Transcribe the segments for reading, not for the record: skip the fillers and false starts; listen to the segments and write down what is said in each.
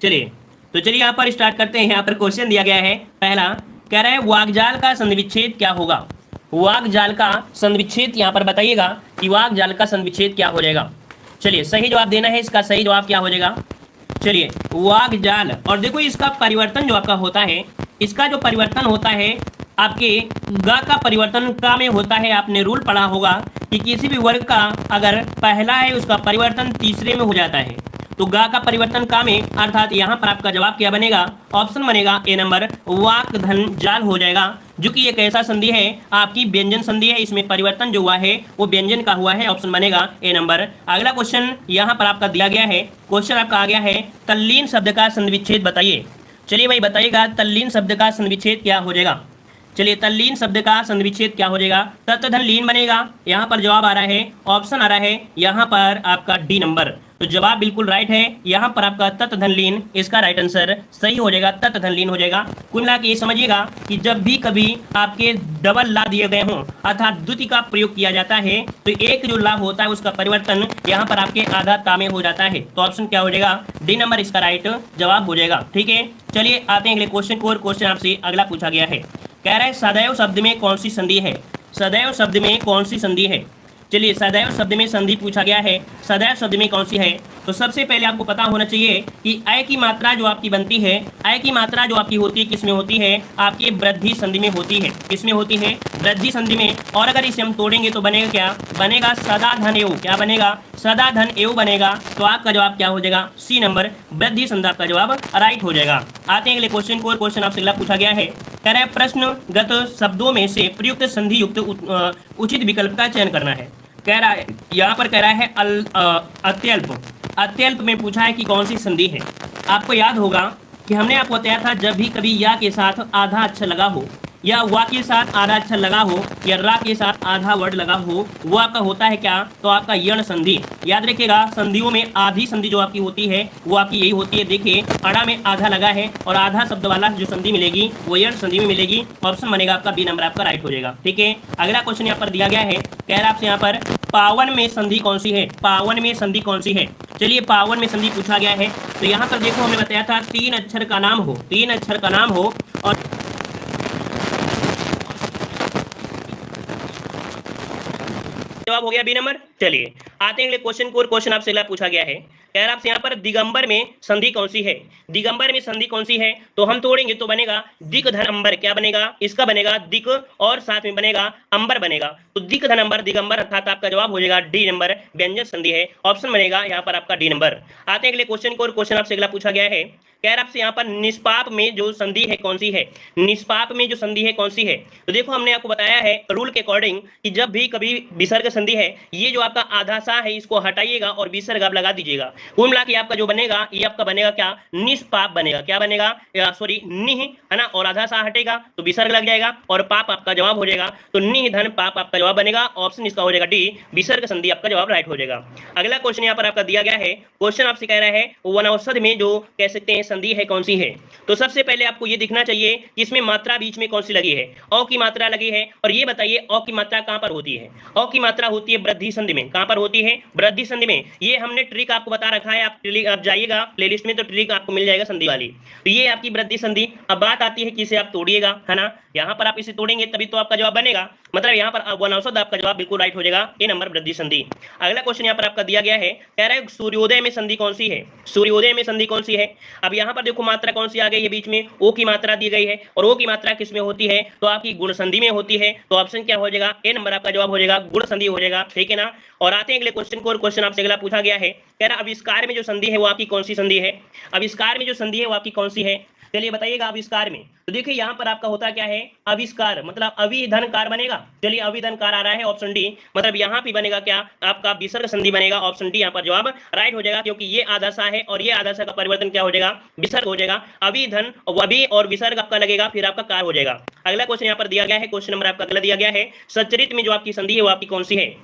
चलिए तो चलिए यहाँ पर स्टार्ट करते हैं। यहाँ पर क्वेश्चन दिया गया है, पहला कह रहा है वाक्जाल का संधिविच्छेद क्या होगा। वाक्जाल का संधिविच्छेद यहाँ पर बताइएगा कि वाक्जाल का संधिविच्छेद क्या हो जाएगा। चलिए सही जवाब देना है, इसका सही जवाब क्या हो जाएगा। चलिए वाक्जाल, और देखो इसका परिवर्तन जो आपका होता है, इसका जो परिवर्तन होता है आपके ग का परिवर्तन का में होता है। आपने रूल पढ़ा होगा कि किसी भी वर्ग का अगर पहला है उसका परिवर्तन तीसरे में हो जाता है, तो ग का परिवर्तन का में, अर्थात यहाँ पर आपका जवाब क्या बनेगा, ऑप्शन बनेगा ए नंबर वाक धन जाल हो जाएगा, जो कि एक ऐसा संधि है आपकी व्यंजन संधि है, इसमें परिवर्तन जो हुआ है वो व्यंजन का हुआ है, ऑप्शन बनेगा ए नंबर। अगला क्वेश्चन यहाँ पर आपका दिया गया है, क्वेश्चन आपका आ गया है तल्लीन शब्द का संधिविच्छेद बताइए। चलिए भाई बताइएगा तल्लीन शब्द का संधिविच्छेद क्या हो जाएगा। चलिए तल्लीन शब्द का संधिविच्छेद क्या हो जाएगा, तत्व धन लीन बनेगा। यहाँ पर जवाब आ रहा है, ऑप्शन आ रहा है यहाँ पर आपका डी नंबर, तो जवाब बिल्कुल राइट है। यहाँ पर आपका तत्व धन लीन, इसका राइट आंसर सही हो जाएगा, तत्व धन लीन हो जाएगा। कुल मिला के ये समझिएगा कि जब भी कभी आपके डबल ला दिए गए हों अर्थात द्वितीय का प्रयोग किया जाता है, तो एक जो ला होता है उसका परिवर्तन यहाँ पर आपके आधा तामे हो जाता है, तो ऑप्शन क्या हो जाएगा, डी नंबर इसका राइट जवाब हो जाएगा। ठीक है, चलिए आते हैं अगले क्वेश्चन को, और क्वेश्चन आपसे अगला पूछा गया है, कह रहा है सदैव शब्द में कौन सी संधि है। सदैव शब्द में कौन सी संधि है। चलिए सदैव शब्द में संधि पूछा गया है, सदैव शब्द में कौन सी है। तो सबसे पहले आपको पता होना चाहिए कि अय की मात्रा जो आपकी बनती है, अय की मात्रा जो आपकी होती है किस में होती है, आपकी वृद्धि संधि में होती है। किसमें होती है, वृद्धि संधि में। और अगर इसे हम तोड़ेंगे तो बनेगा क्या, बनेगा सदा धन एव, क्या बनेगा, सदा धन एव बनेगा। तो आपका जवाब क्या हो जाएगा, सी नंबर वृद्धि संधि आपका जवाब राइट हो जाएगा। आते हैं अगले क्वेश्चन को, क्वेश्चन आपसे अगला पूछा गया है, कह रहा है प्रश्नगत शब्दों में से प्रयुक्त संधि युक्त उचित विकल्प का चयन करना है। कह रहा है यहाँ पर कह रहा है अत्यल्प, अत्यल्प में पूछा है कि कौन सी संधि है। आपको याद होगा कि हमने आपको बताया था जब भी कभी या के साथ आधा अक्षर लगा हो, या वा के साथ आधा अक्षर लगा हो, या रा के साथ आधा वर्ड लगा हो, वो आपका होता है क्या, तो आपका यण संधि। याद रखिएगा संधियों में आधी संधि जो आपकी होती है वो आपकी यही होती है। देखिए अड़ा में आधा लगा है और आधा शब्द वाला जो संधि मिलेगी वो यण संधि में मिलेगी, ऑप्शन बनेगा आपका बी नंबर आपका राइट हो जाएगा। ठीक है, अगला क्वेश्चन यहाँ पर दिया गया है, कह रहा है आपसे यहाँ पर पावन में संधि कौन सी है। पावन में संधि कौन सी है। चलिए पावन में संधि पूछा गया है, तो यहाँ पर देखो हमने बताया था तीन अक्षर का नाम हो, तीन अक्षर का नाम हो, और जवाब हो गया बी नंबर। चलिए आते हैं अगले क्वेश्चन को, और क्वेश्चन आपसे अगला पूछा गया है, कह रहा है आपसे यहाँ पर दिगंबर में संधि कौन सी है। दिगंबर में संधि कौन सी है, तो हम तोड़ेंगे तो बनेगा दिक धन अंबर, क्या बनेगा, इसका बनेगा दिक और साथ में बनेगा अंबर बनेगा, तो दिक धन अंबर दिगंबर, अर्थात आपका जवाब हो जाएगा डी नंबर व्यंजन संधि है, ऑप्शन बनेगा यहाँ पर आपका डी नंबर। आते हैं अगले क्वेश्चन को, और क्वेश्चन आपसे अगला पूछा गया है, कह रहा आपसे यहाँ पर निष्पाप में जो संधि है कौन सी है। निष्पाप में जो संधि है कौन सी है, तो देखो हमने आपको बताया है रूल के अकॉर्डिंग कि जब भी कभी विसर्ग संधि है, ये जो आपका आधा सा है इसको हटाइएगा और विसर्ग आप लगा दीजिएगा। कुल मिला के आपका जो बनेगा ये आपका बनेगा क्या, निष्पाप बनेगा, क्या बनेगा, सॉरी निह है ना, और आधा सा हटेगा तो विसर्ग लग जाएगा, और पाप आपका जवाब हो जाएगा, तो निह धन पाप आपका जवाब बनेगा, ऑप्शन इसका हो जाएगा डी विसर्ग संधि आपका जवाब राइट हो जाएगा। अगला क्वेश्चन यहाँ पर आपका दिया गया है, क्वेश्चन आपसे कह रहा है वनौषध में जो कह सकते हैं संधि है कौन सी है। तो सबसे पहले आपको ये दिखना चाहिए कि इसमें मात्रा बीच में कौन सी लगी है, औ की मात्रा लगी है, और ये बताइए औ की मात्रा कहां पर होती है। औ की मात्रा होती है वृद्धि संधि में, कहां पर होती है, वृद्धि संधि में। ये हमने ट्रिक आपको बता रखा है, आप जाइएगा प्लेलिस्ट में तो ट्रिक आपको मिल जाएगा संधि वाली। तो ये आपकी वृद्धि संधि। अब बात आती है कि इसे आप तोड़िएगा, है ना, यहाँ पर आप इसे तोड़ेंगे तभी तो आपका जवाब बनेगा, मतलब यहाँ पर वनौषध आपका जवाब बिल्कुल राइट हो जाएगा, ए नंबर वृद्धि संधि। अगला क्वेश्चन यहाँ पर आपका दिया गया है, कह रहा है सूर्योदय में संधि कौन सी है। सूर्योदय में संधि कौन सी है। अब यहाँ पर देखो मात्रा कौन सी आ गई है बीच में, ओ की मात्रा दी गई है, और ओ की मात्रा किस में होती है, तो आपकी गुण संधि में होती है, तो ऑप्शन क्या हो जाएगा, ए नंबर आपका जवाब हो जाएगा गुण संधि हो जाएगा। ठीक है ना। और आते हैं अगले क्वेश्चन को, और क्वेश्चन आपसे अगला पूछा गया है, कह रहा आविष्कार में जो संधि है वो आपकी कौन सी संधि है। आविष्कार में जो संधि है वो आपकी कौन सी है, चलिए बताइएगा। आविष्कार में तो देखिए यहाँ पर आपका होता क्या है, आविष्कार मतलब अविधनकार बनेगा। चलिए अविधनकार आ रहा है, ऑप्शन डी, मतलब यहाँ पे बनेगा क्या, आपका विसर्ग संधि बनेगा, ऑप्शन डी यहाँ पर जवाब राइट हो जाएगा, क्योंकि ये आधा सा है और ये आधा सा का परिवर्तन क्या हो जाएगा, विसर्ग हो जाएगा। अविधन अवि और विसर्ग आपका लगेगा, फिर आपका कार हो जाएगा। अगला क्वेश्चन यहाँ पर दिया गया है, क्वेश्चन नंबर आपका अगला दिया गया है, सच्चरित में जो आपकी संधि है वो आपकी कौन सी है।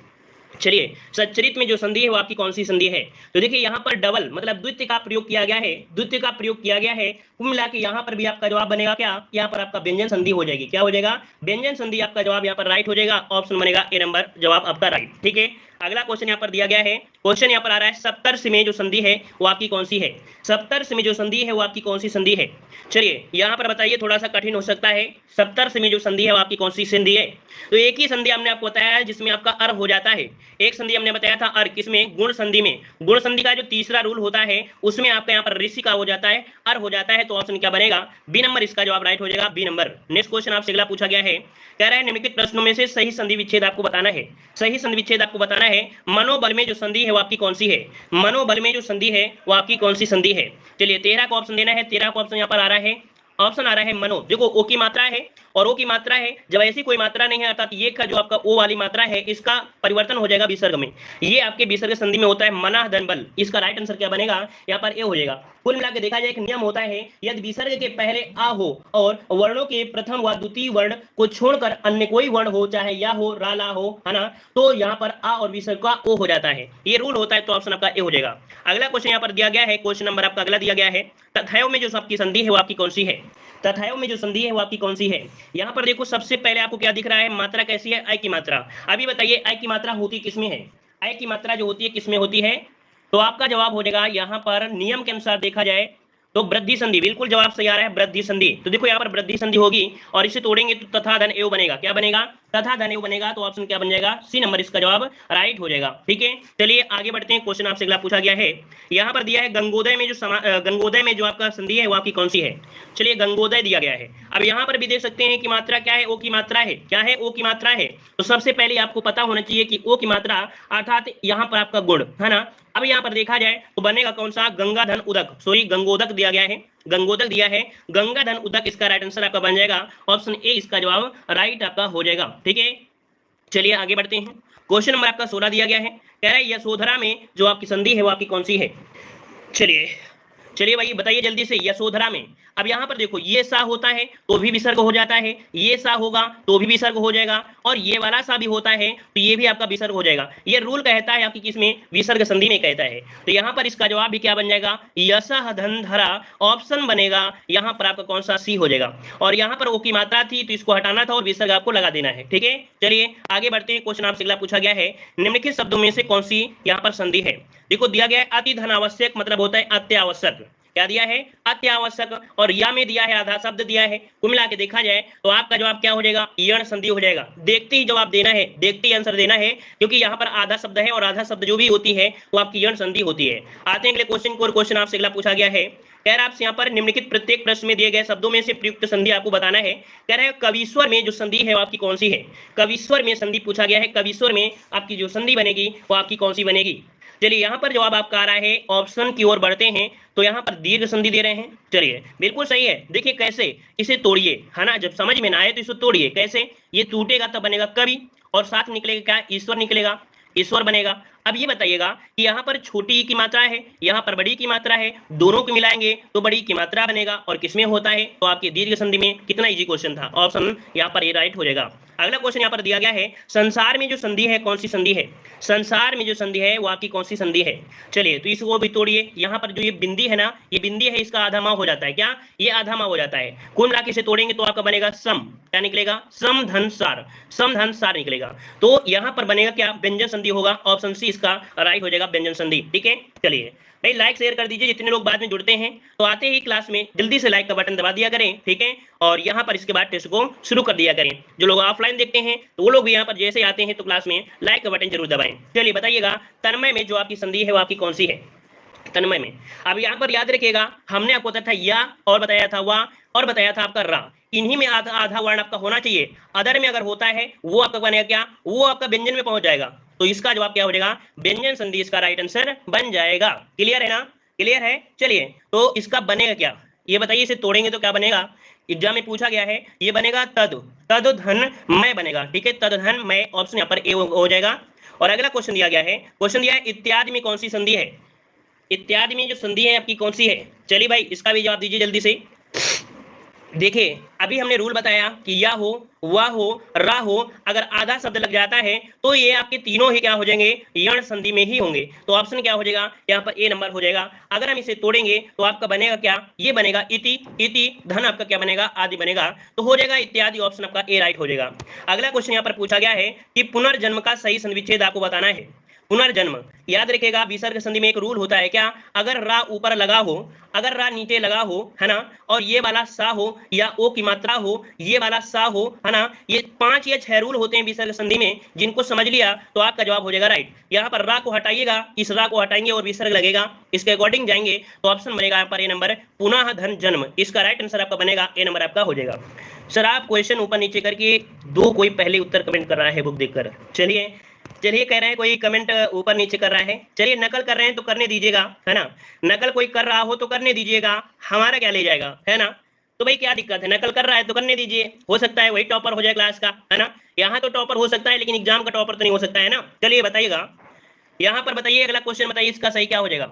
चलिए सच्चरित में जो संधि है वो आपकी कौन सी संधि है, तो देखिए यहाँ पर डबल मतलब द्वितीय का प्रयोग किया गया है, द्वितीय का प्रयोग किया गया है। कुल मिला के यहाँ पर भी आपका जवाब बनेगा क्या, यहाँ पर आपका व्यंजन संधि हो जाएगी, क्या हो जाएगा, व्यंजन संधि आपका जवाब यहाँ पर राइट हो जाएगा, ऑप्शन बनेगा ए नंबर जवाब आपका राइट। ठीक है, अगला क्वेश्चन यहाँ पर दिया गया है, क्वेश्चन यहाँ पर आ रहा है सप्तर्षि में जो संधि है वो आपकी कौन सी है? सप्तर्षि में जो संधि है वो आपकी कौन सी संधि है? चलिए यहाँ पर बताइए, थोड़ा सा कठिन हो सकता है। सप्तर्षि में जो संधि है वो आपकी कौन सी संधि है? तो एक ही संधि हमने आपको बताया है जिसमें आपका अर हो जाता है। एक संधि हमने बताया था अर, किसमें? गुण संधि में। गुण संधि का जो तीसरा रूल होता है उसमें आपका यहाँ पर ऋषि का हो जाता है, अर हो जाता है। तो ऑप्शन क्या बनेगा? बी नंबर इसका जवाब राइट हो जाएगा, बी नंबर। नेक्स्ट क्वेश्चन आपसे अगला पूछा गया है, कह रहा है निम्नलिखित प्रश्नों में से सही संधि विच्छेद आपको बताना है। सही संधि विच्छेद आपको बताना है। मनोबल में जो संधि है वो आपकी कौन सी है? मनोबल में जो संधि है वो आपकी कौन सी संधि है? चलिए 13 को ऑप्शन देना है। 13 को ऑप्शन यहाँ पर आ रहा है, ऑप्शन आ रहा है मनो। देखो ओ की मात्रा है और ओ की मात्रा है, जब ऐसी कोई मात्रा नहीं है अर्थात ये का जो आपका ओ वाली मात्रा है इसका परिवर्तन हो जाएगा विसर्ग में। ये आपके विसर्ग संधि में होता है मना धन बल। इसका राइट आंसर क्या बनेगा? यहाँ पर ए हो जाएगा। कुल मिला के देखा जाए एक नियम होता है, यदि विसर्ग के पहले आ हो और वर्णों के प्रथम व द्वितीय वर्ण को छोड़कर अन्य कोई वर्ण हो, चाहे या हो, रा, ला हो, है ना, तो यहाँ पर आ और विसर्ग का ओ हो जाता है। ये रूल होता है, तो ऑप्शन आपका ए हो जाएगा। अगला क्वेश्चन यहाँ पर दिया गया है, क्वेश्चन नंबर आपका अगला दिया गया है, तथायों में जो आपकी संधि है वो आपकी कौन सी है? तथायों में जो संधि है वो आपकी कौन सी है? यहाँ पर देखो सबसे पहले आपको क्या दिख रहा है? मात्रा कैसी है? अय की मात्रा। अभी बताइए अय की मात्रा होती किसमें है? अय की मात्रा जो होती है किसमें होती है? तो आपका जवाब हो जाएगा यहाँ पर नियम के अनुसार देखा जाए तो वृद्धि संधि। बिल्कुल जवाब सही आ रहा है, वृद्धि संधि। तो देखो यहाँ पर वृद्धि संधि होगी और इसे तोड़ेंगे तो तथा धन एव बनेगा। क्या बनेगा? तथा धन एव बनेगा। तो ऑप्शन क्या बन जाएगा? सी नंबर इसका जवाब राइट हो जाएगा। ठीक है, चलिए आगे बढ़ते हैं। क्वेश्चन आपसे अगला पूछा गया है, यहाँ पर दिया है गंगोदय में जो गंगोदय में जो आपका संधि है वो आपकी कौन सी है? चलिए गंगोदय दिया गया है। अब यहाँ पर भी देख सकते हैं कि मात्रा क्या है? ओ की मात्रा है। क्या है? ओ की मात्रा है। तो सबसे पहले आपको पता होना चाहिए कि ओ की मात्रा अर्थात यहाँ पर आपका गुण है ना। अब यहाँ पर देखा जाए तो बनेगा कौन सा? गंगाधन उदक, सॉरी गंगोदक दिया गया है, गंगोदक दिया है, गंगाधन उदक इसका राइट आंसर आपका बन जाएगा। ऑप्शन ए इसका जवाब राइट आपका हो जाएगा। ठीक है, चलिए आगे बढ़ते हैं। क्वेश्चन नंबर आपका 16 दिया गया है, कह रहा है यशोधरा में जो आपकी संधि है वो आपकी कौन सी है? चलिए भाई बताइए जल्दी से। यशोधरा में, अब यहाँ पर देखो ये सा होता है तो भी विसर्ग हो जाता है, ये सा होगा तो भी विसर्ग हो जाएगा, और ये वाला सा भी होता है तो ये भी आपका विसर्ग हो जाएगा। ये रूल कहता है आपकी किसमें? विसर्ग संधि में कहता है। तो यहाँ पर इसका जवाब भी क्या बन जाएगा? यशः धन धरा। ऑप्शन बनेगा यहाँ पर आपका कौन सा? सी हो जाएगा। और यहाँ पर ओ की मात्रा थी तो इसको हटाना था और विसर्ग आपको लगा देना है। ठीक है, चलिए आगे बढ़ते हैं। क्वेश्चन आपसे अगला पूछा गया है, निम्नलिखित शब्दों में से कौन सी यहाँ पर संधि है? देखो दिया गया है अति धन आवश्यक, मतलब होता है अत्यावश्यक। क्या दिया है? अत्यावश्यक। और या में दिया है आधा शब्द दिया है। कुल मिला के देखा जाए तो आपका जवाब क्या हो जाएगा? यण संधि हो जाएगा। देखते ही जवाब देना है, देखते ही आंसर देना है, क्योंकि यहाँ पर आधा शब्द है और आधा शब्द जो भी होती है वो आपकी यण संधि होती है। आते हैं अगले क्वेश्चन को, और क्वेश्चन आपसे अगला पूछा गया है, कह रहा है आपसे यहाँ पर निम्नलिखित प्रत्येक प्रश्न में दिए गए शब्दों में से प्रयुक्त संधि आपको बताना है। कह रहा है कविश्वर में जो संधि है वो आपकी कौन सी है? कविश्वर में संधि पूछा गया है, कविश्वर में आपकी जो संधि बनेगी वो आपकी कौन सी बनेगी? चलिए यहाँ पर जवाब आपका आ रहा है, ऑप्शन की ओर बढ़ते हैं तो यहाँ पर दीर्घ संधि दे रहे हैं। चलिए बिल्कुल सही है। देखिए कैसे, इसे तोड़िए, है ना, जब समझ में ना आए तो इसे तोड़िए। कैसे? ये टूटेगा तब बनेगा कवि, और साथ निकलेगा क्या? ईश्वर निकलेगा, ईश्वर बनेगा। अब ये बताइएगा कि यहाँ पर छोटी की मात्रा है, यहाँ पर बड़ी की मात्रा है, दोनों को मिलाएंगे तो बड़ी की मात्रा बनेगा, और किसमें होता है? तो आपके दीर्घ संधि में। कितना इजी क्वेश्चन था, ऑप्शन यहाँ पर ये राइट हो जाएगा। अगला क्वेश्चन यहाँ पर दिया गया है, संसार में जो संधि है कौन सी संधि है? संसार में जो संधि है वो आपकी कौन सी संधि है? चलिए तो इसको भी तोड़िए। यहाँ पर जो ये बिंदी है ना, ये बिंदी है, इसका आधा माह हो जाता है। क्या? ये आधा माह हो जाता है। कुल मिला के इसे तोड़ेंगे तो आपका बनेगा सम। क्या निकलेगा? सम धन सार, सम धन सार निकलेगा। तो यहाँ पर बनेगा क्या? व्यंजन संधि होगा। ऑप्शन सी इसका राइट हो जाएगा, व्यंजन संधि। ठीक है, चलिए भाई लाइक शेयर कर दीजिए जितने लोग बाद में जुड़ते हैं। तो आते ही क्लास में जल्दी से लाइक का बटन दबा दिया करें। ठीक है, और यहाँ पर इसके बाद टेस्ट को शुरू कर दिया करें। जो लोग ऑफलाइन देखते हैं तो वो लोग भी यहाँ पर जैसे आते हैं तो क्लास में लाइक का बटन जरूर दबाएं। चलिए बताइएगा, तन्मय में जो आपकी संधि है वो आपकी कौन सी है? तन्मय में, अब यहाँ पर याद रखिएगा, हमने आपको बताया था या, और बताया था वा, और बताया था आपका रा। इन्हीं में आधा आधा वर्ण आपका होना चाहिए। अदर में अगर होता है वो आपका बनेगा क्या? वो आपका व्यंजन में पहुंच जाएगा। तो इसका जवाब क्या हो जाएगा? व्यंजन संधि इसका राइट आंसर बन जाएगा। क्लियर है ना? क्लियर है। चलिए तो इसका बनेगा क्या ये बताइए। इसे तोड़ेंगे तो क्या बनेगा? एग्जाम में पूछा गया है, ये बनेगा तद, तद धन मय बनेगा। ठीक है, तद धन मय, ऑप्शन यहाँ पर ए हो जाएगा। और अगला क्वेश्चन दिया गया है, क्वेश्चन दिया है इत्यादि में कौन सी संधि है? इत्यादि में जो संधि है आपकी कौन सी है? चलिए भाई इसका भी जवाब दीजिए जल्दी से। देखिए अभी हमने रूल बताया कि या हो, वा हो, रा हो, अगर आधा शब्द लग जाता है तो ये आपके तीनों ही क्या हो जाएंगे? यण संधि में ही होंगे। तो ऑप्शन क्या हो जाएगा? यहाँ पर ए नंबर हो जाएगा। अगर हम इसे तोड़ेंगे तो आपका बनेगा क्या? ये बनेगा इति, इति धन आपका क्या बनेगा? आदि बनेगा। तो हो जाएगा इत्यादि, ऑप्शन आपका ए राइट हो जाएगा। अगला क्वेश्चन यहाँ पर पूछा गया है कि पुनर्जन्म का सही संविच्छेद आपको बताना है। पुनर्जन्म। याद रखिएगा विसर्ग संधि में एक रूल होता है क्या, अगर रा ऊपर लगा हो, अगर रा नीचे लगा हो, है ना, और ये वाला सा हो या ओ की मात्रा हो, ये वाला सा हो, है ना, ये 5 या 6 रूल होते हैं विसर्ग संधि में, जिनको समझ लिया तो आपका जवाब हो जाएगा राइट। यहाँ पर रा को हटाइएगा, इस रा को हटाएंगे और विसर्ग लगेगा, इसके अकॉर्डिंग जाएंगे तो ऑप्शन बनेगा यहाँ पर ए नंबर पुनः धन जन्म। इसका राइट आंसर आपका बनेगा ए नंबर आपका हो जाएगा। सर आप क्वेश्चन ऊपर नीचे करके दो कोई पहले उत्तर कमेंट कर रहा है बुक देखकर। चलिए चलिए कह रहे हैं कोई कमेंट ऊपर नीचे कर रहा है, चलिए नकल कर रहे हैं तो करने दीजिएगा, है ना, नकल कोई कर रहा हो तो करने दीजिएगा, हमारा क्या ले जाएगा, है ना। तो भाई क्या दिक्कत है, नकल कर रहा है तो करने दीजिए, हो सकता है वही टॉपर हो जाए क्लास का, है ना। यहाँ तो टॉपर हो सकता है लेकिन एग्जाम का टॉपर तो नहीं हो सकता है ना। चलिए बताइएगा, यहाँ पर बताइए अगला क्वेश्चन बताइए, इसका सही क्या हो जाएगा।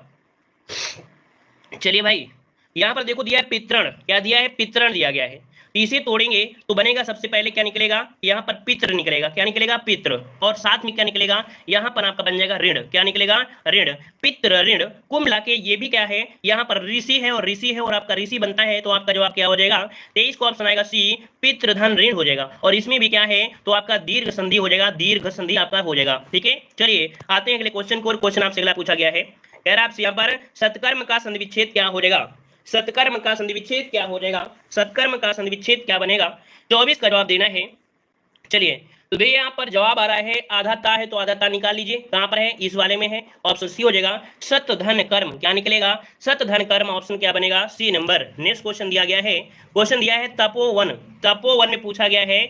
चलिए भाई यहाँ पर देखो दिया है पितरण, क्या दिया है, पितरण दिया गया है, इसे तोड़ेंगे तो बनेगा सबसे पहले क्या निकलेगा, यहाँ पर पितृ निकलेगा, क्या निकलेगा, पितृ, और साथ में क्या निकलेगा, यहाँ पर आपका बन जाएगा ऋण, क्या निकलेगा, ऋण, पितृ ऋण, कुल मिला के ये भी क्या है, यहाँ पर ऋषि है और ऋषि है और आपका ऋषि बनता है, तो आपका जवाब क्या हो जाएगा 23 को ऑप्शन आएगा सी, पितृधन ऋण हो जाएगा। और इसमें भी क्या है तो आपका दीर्घ संधि हो जाएगा, दीर्घ संधि आपका हो जाएगा, ठीक है। चलिए आते हैं अगले क्वेश्चन को, क्वेश्चन आपसे अगला पूछा गया है, कह रहा है आपसे यहाँ पर सत्कर्म का संधि विच्छेद क्या हो जाएगा, सत्कर्म का संधि विच्छेद क्या हो जाएगा, सत्कर्म का संधि विच्छेद क्या बनेगा, 24 का जवाब देना है। चलिए तो भैया यहाँ पर जवाब आ रहा है आधा ता है तो आधा ता निकाल लीजिए, कहां पर है, इस वाले में है, ऑप्शन सी हो जाएगा सत धन कर्म, क्या निकलेगा, सत धन कर्म, ऑप्शन क्या बनेगा सी नंबर। नेक्स्ट क्वेश्चन दिया गया है, क्वेश्चन दिया है तपोवन, तपोवन में पूछा गया है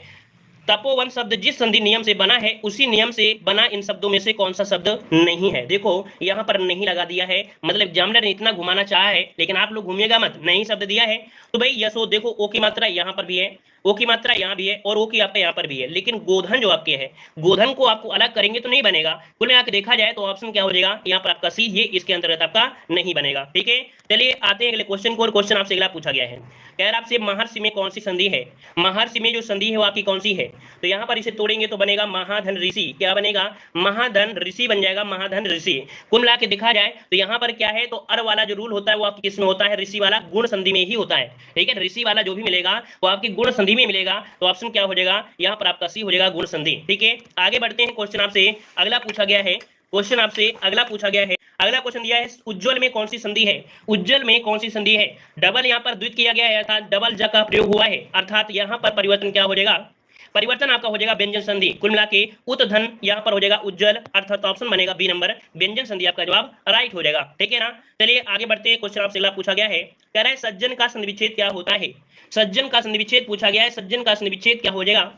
तपोवन शब्द जिस संधि नियम से बना है उसी नियम से बना इन शब्दों में से कौन सा शब्द नहीं है। देखो यहाँ पर नहीं लगा दिया है, मतलब एग्जामिनर ने इतना घुमाना चाहा है लेकिन आप लोग घूमिएगा मत, नहीं शब्द दिया है तो भाई यशो देखो ओ की मात्रा यहाँ पर भी है, ओ की मात्रा यहाँ भी है और ओ की आपका यहाँ पर भी है, लेकिन गोधन जो आपके है गोधन को आपको अलग करेंगे तो नहीं बनेगा। कुल मिला के देखा जाए तो ऑप्शन क्या हो जाएगा यहाँ पर आपका सी, ये इसके अंतर्गत आपका नहीं बनेगा, ठीक है। चलिए आते हैं अगले क्वेश्चन को, और क्वेश्चन आपसे अगला पूछा गया है, कह रहा आपसे महर्षि में कौन सी संधि है, महर्षि में जो संधि है वो आपकी कौन सी है, तो यहाँ पर इसे तोड़ेंगे तो बनेगा महाधन ऋषि, क्या बनेगा, महाधन ऋषि बन जाएगा, महाधन ऋषि। कुल मिला के देखा जाए तो यहाँ पर क्या है तो अर वाला जो रूल होता है वो आपकी किस में होता है, ऋषि वाला गुण संधि में ही होता है, ठीक है। ऋषि वाला जो भी मिलेगा वो आपकी गुण संधि में मिलेगा, तो ऑप्शन क्या हो जाएगा यहाँ पर आपका सी हो जाएगा गुण संधि, ठीक है। आगे बढ़ते हैं, क्वेश्चन आपसे अगला पूछा गया है, क्वेश्चन आपसे अगला पूछा गया है, अगला क्वेश्चन दिया है उज्ज्वल में कौन सी संधि है, उज्ज्वल में कौन सी संधि है, डबल यहाँ पर द्वित किया गया है अर्थात डबल ज का प्रयोग हुआ है, अर्थात यहाँ पर परिवर्तन क्या हो जाएगा, परिवर्तन आपका हो जाएगा व्यंजन संधि, कुल मिला के उत धन यहाँ पर हो जाएगा उज्ज्वल, अर्थात ऑप्शन बनेगा बी नंबर व्यंजन संधि आपका जवाब राइट हो जाएगा, ठीक है ना। चलिए आगे बढ़ते हैं, क्वेश्चन आपसे अगला पूछा गया है, कह रहा है सज्जन का संधि विच्छेद क्या होता है, सज्जन का संधि विच्छेद पूछा गया है, सज्जन का संधि विच्छेद क्या हो जाएगा,